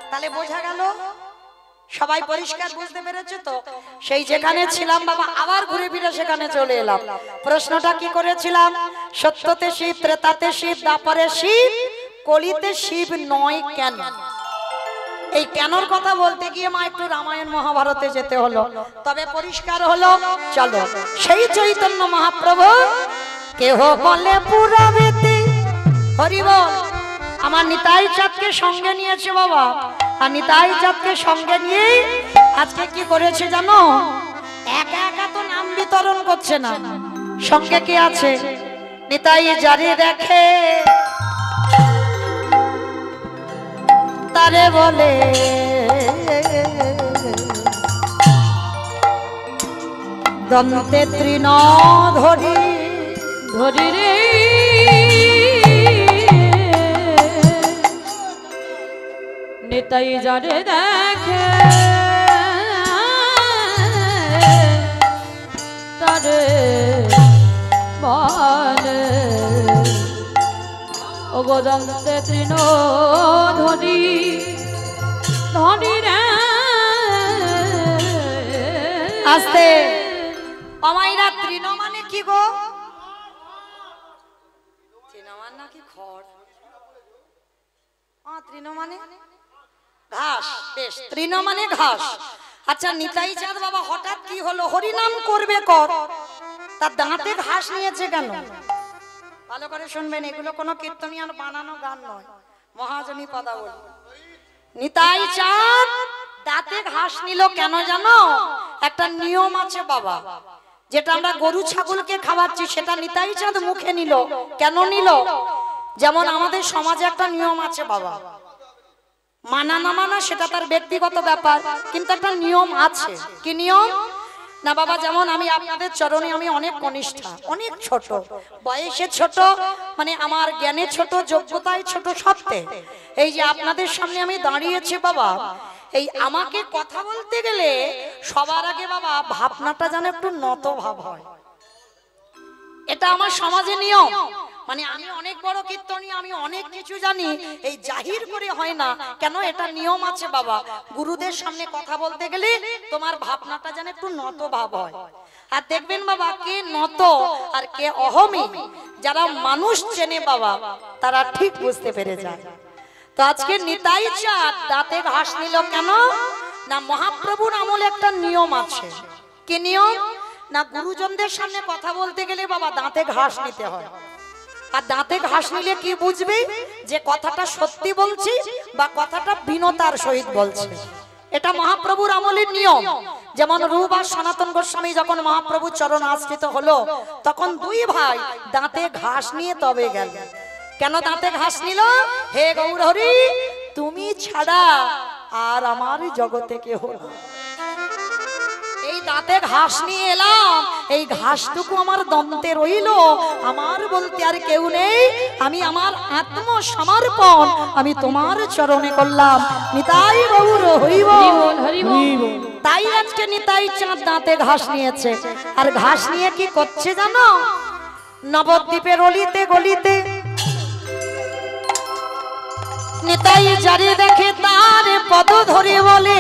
তাহলে বোঝা গেল, সবাই পরিষ্কার বুঝতে পেরেছে তো? সেই যেখানে ছিলাম বাবা আবার ঘুরে ফিরে সেখানে চলে এলাম। প্রশ্নটা কি করেছিলাম? সত্যতে শিব, ত্রেতাতে শিব, দ্বাপরে শিব, কলিতে শিব নয় কেন? এই কেনর কথা বলতে গিয়ে মা একটু রামায়ণ মহাভারতে যেতে হলো, তবে পরিষ্কার হলো। চলো, সেই চৈতন্য মহাপ্রভু কেহ বলে পুরাবেতে, হরি বল। আমার নিতাই চাঁদকে সঙ্গে নিয়েছে বাবা, আর নিতাই চাঁদকে সঙ্গে নিয়ে আজকে কি করেছে জানো? একা একা তো নাম বিতরণ করছে না, সঙ্গে কি আছে? নিতাই যারে দেখে তারে বলে দন্তে তৃণ ধরি ধরি রে নিতাই যারে দেখে তারে বলে ও গোদন্তে তৃণ ধরি ধরি রে। আস্তে অমাইরা, তৃণ মানে কি গো? তৃণ মানে নাকি খড়? তৃণ মানে ঘাস। বেশ, তৃণ মানে ঘাস। আচ্ছা, নিতাই চাঁদ বাবা হঠাৎ কি হলো? হরিনাম করবে কর, তার দাঁতে ঘাস নিয়েছে কেন? ভালো করে শুনবেন, এগুলো কোনো কীর্তনিয়ার বানানো গান নয়, মহাজনী পদাবলী। নিতাই চাঁদ দাঁতে ঘাস নিল কেন জানো? একটা নিয়ম আছে বাবা, যেটা আমরা গরু ছাগলকে খাওয়াচ্ছি সেটা নিতাই চাঁদ মুখে নিল। কেন নিল? যেমন আমাদের সমাজে একটা নিয়ম আছে বাবা, মানা না মানা সেটা তার ব্যক্তিগত ব্যাপার, কিন্তু একটা নিয়ম আছে। কি নিয়ম না বাবা? যেমন আমি আপনাদের চরণে আমি অনেক কনিষ্ঠা, অনেক ছোট, বয়সে ছোট, মানে আমার জ্ঞানে ছোট, যোগ্যতায় ছোট, সত্যি এই যে আপনাদের সামনে আমি দাঁড়িয়েছি বাবা, এই আমাকে কথা বলতে গেলে সবার আগে বাবা ভাবনাটা যেন একটু নত ভাব হয়। এটা আমার সমাজে নিয়ম। মানে আমি অনেক বড় কীর্তনী, আমি অনেক কিছু জানি, এই জাহির করে হয় না কেন? এটা নিয়ম আছে বাবা, গুরুদের সামনে কথা বলতে গেলে তোমার ভাবনাটা যেন একটু নত ভাব হয়। আর দেখবেন বাবা, কে নত আর কে অহমী, যারা মানুষ চেনে বাবা তারা ঠিক বুঝতে পেরে যায়। তো আজকে নিতাই চাঁদ দাঁতে ঘাস নিল কেন না? মহাপ্রভুর আমলে একটা নিয়ম আছে। কি নিয়ম না? গুরুজনদের সামনে কথা বলতে গেলে বাবা দাঁতে ঘাস নিতে হয়। আর দাঁতে ঘাস নিলে কি বুঝবে যে কথাটা সত্যি বলছি বা কথাটা বিনতার সহিত বলছি। এটা মহাপ্রভুর আমলের নিয়ম। যেমন রূপ আর সনাতন গোস্বামী যখন মহাপ্রভুর চরণ আশ্রিত হলো, তখন দুই ভাই দাঁতে ঘাস নিয়ে তবে গেল। কেন দাঁতে ঘাস নিল? হে গৌর হরি, তুমি ছাড়া আর আমার জগতে কেহ না। এই দাঁতে ঘাস নিয়ে এলাম, এই ঘাসটুকু আমার দন্তে রইল, আমার বলতে আর কেউ নেই, আমি আমার আত্মসমর্পণ আমি তোমার চরণে করলাম। নিতাই গৌর হরি বল, হরি বল। তাই আজকে নিতাই চাঁদ দাঁতে ঘাস নিয়েছে। আর ঘাস নিয়ে কি করছে জানো? নবদ্বীপের অলিতে গলিতে নিতাই যারে দেখে তার পদ ধরে বলে,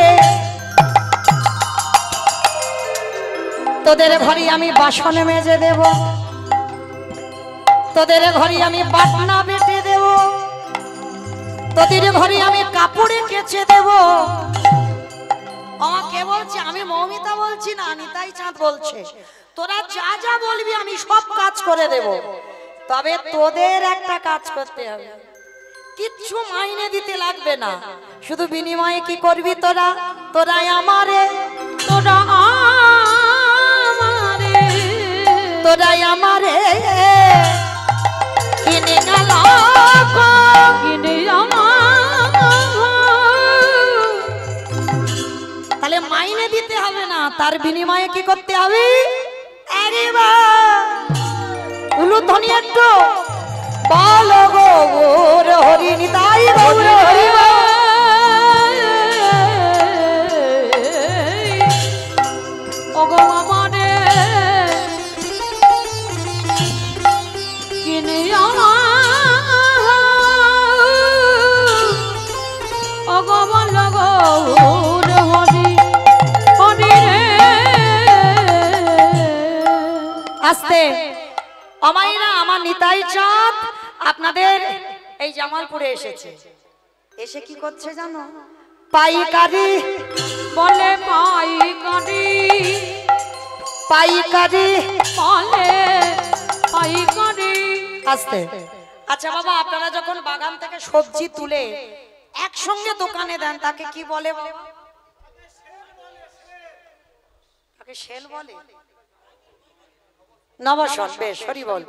তোদের ঘরে আমি বাসন মেজে দেব, তোদের ঘরে আমি বাটনা বেটে দেব, তোদের ঘরে আমি কাপড়ে কেচে দেব। আমাকে বলছে, আমি মৌমিতা বলছি না, নিতাই চাঁদ বলছে, তোরা যা যা বলবি আমি সব কাজ করে দেব, তবে তোদের একটা কাজ করতে হবে, কিচ্ছু মাইনে দিতে লাগবে না, শুধু বিনিময়ে কি করবি তোরা? তোরা আমারে, তোরা তোরাই আমারে কিনে গেল, কিনে তাহলে মাইনে দিতে হবে না, তার বিনিময়ে কি করতে হবে? আরে বা উলুধ্বনি একটু বলো গো গৌর হরি, নিতাই গৌর হরি বল। অগবল আমাইরা আমার নিতাই চাঁদ আপনাদের এই জামালপুরে এসেছে। এসে কি করছে জানো? পাইকারি বলে পাইকারি, পাইকারি বলে পাইকারি। আসতে। আচ্ছা বাবা, আপনারা যখন বাগান থেকে সবজি তুলে একসঙ্গে দোকানে দেন তাকে কি বলে? তাকে সেল বলে। নবসন, বেশ, হরি বল।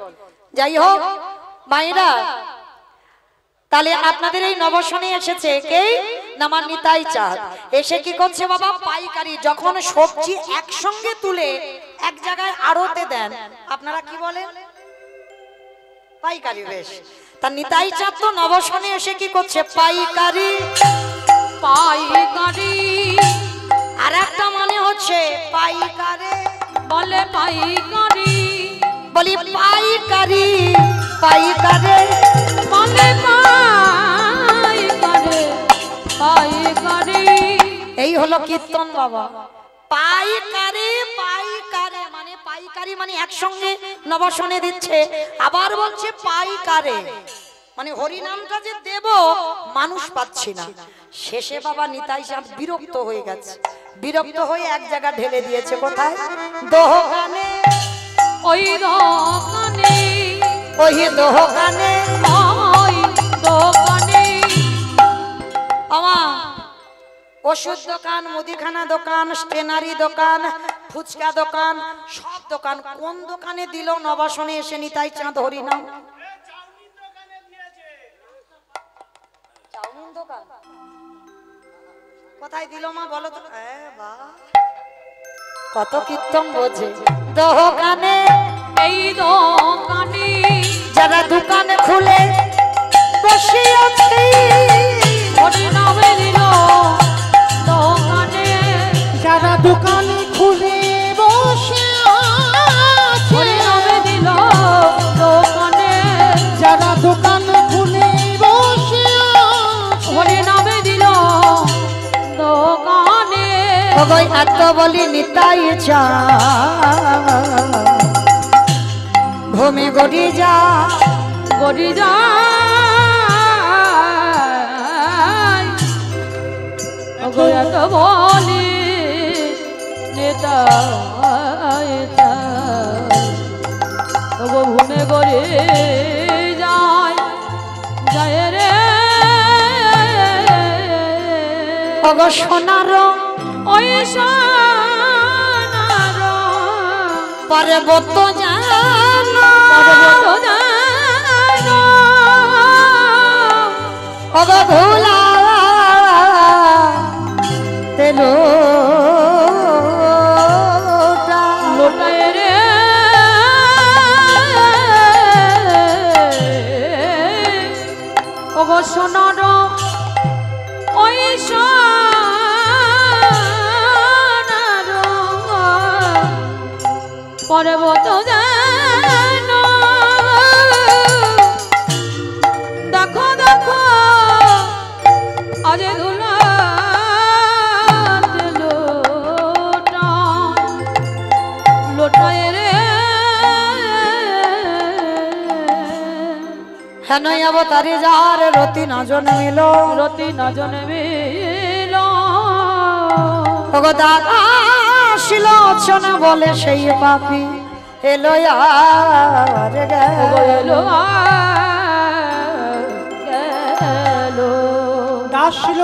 যাই হোক মায়েরা, তাহলে আপনাদের এই নবসনে এসেছে কে? নামার নিতাই চাঁদ। এসে কি করছে বাবা? পাইকারি। যখন সবজি একসঙ্গে তুলে এক জায়গায় আড়তে দেন আপনারা কি বলেন? পাইকারি। বেশ, তা নিতাই চাঁদ তো নবসনে এসে কি করছে? পাইকারি, পাইকারি। আর একটা মানে হচ্ছে পাইকারে, বলে পাইকারি, বলি পাইকারি, পাইকারে বলে পাইকারি, পাইকারি। এই হলো কীর্তন বাবা। পাইকারি, পাইকারে মানে পাইকারি মানে একসঙ্গে নবসনে দিচ্ছে, আবার বলছে পাইকারে মানে হরিনামটা যে দেব মানুষ পাচ্ছি না। শেষে বাবা নিতাই চাঁদ বিরক্ত হয়ে গেছে, বিরক্ত হয়ে এক জায়গা ঢেলে দিয়েছে। কোথায়? দোকানে। ওই দোকানে, ওই দোকানে, ওই দোকানে। আমা ওষুধ দোকান, মুদিখানা দোকান, স্টেনারি দোকান, ফুচকা দোকান, সব দোকান। কোন দোকানে দিল নবাসনে এসে নিতাই চাঁদ হরিনাম? চাউমিন দোকান। কোথায় দিল মা বলো তো? কত কীর্তন বোঝে। দোকানে, এই দোকানে যারা দোকানে খুলে বসে আছে, হরিনামে দিল দোকানে, যারা দোকানে খুলে বসে আছে, হরিনামে দিল দোকানে, যারা দোকানে খুলে বসে আছে, হরিনামে দিল দোকানে। ওগো এত বলি নিতাই চাঁদ ভূমি গড়ি যা, গড়ি যায়। ওগো এত বলি নিতাই চাঁদ, ওগো ভূমে গড়ি যায়, যায় রে। ওগো সোনার ওই সোনার পর্বত জানো, পর্বত জানো, ওগো ভোলা তেলো লোটায় রে। ওগো সোনার ওই সোনার পর্বত জানো। দেখো দেখো আজ ধুলা লোটায় রে। হেন অবতারি যার রতি না জন্মিল, রতি না জন্মিল। ওগো দাদা ছিল না বলে সেই পাপি এলো আর ওগো গেল। এলো আর গেল। দাস ছিল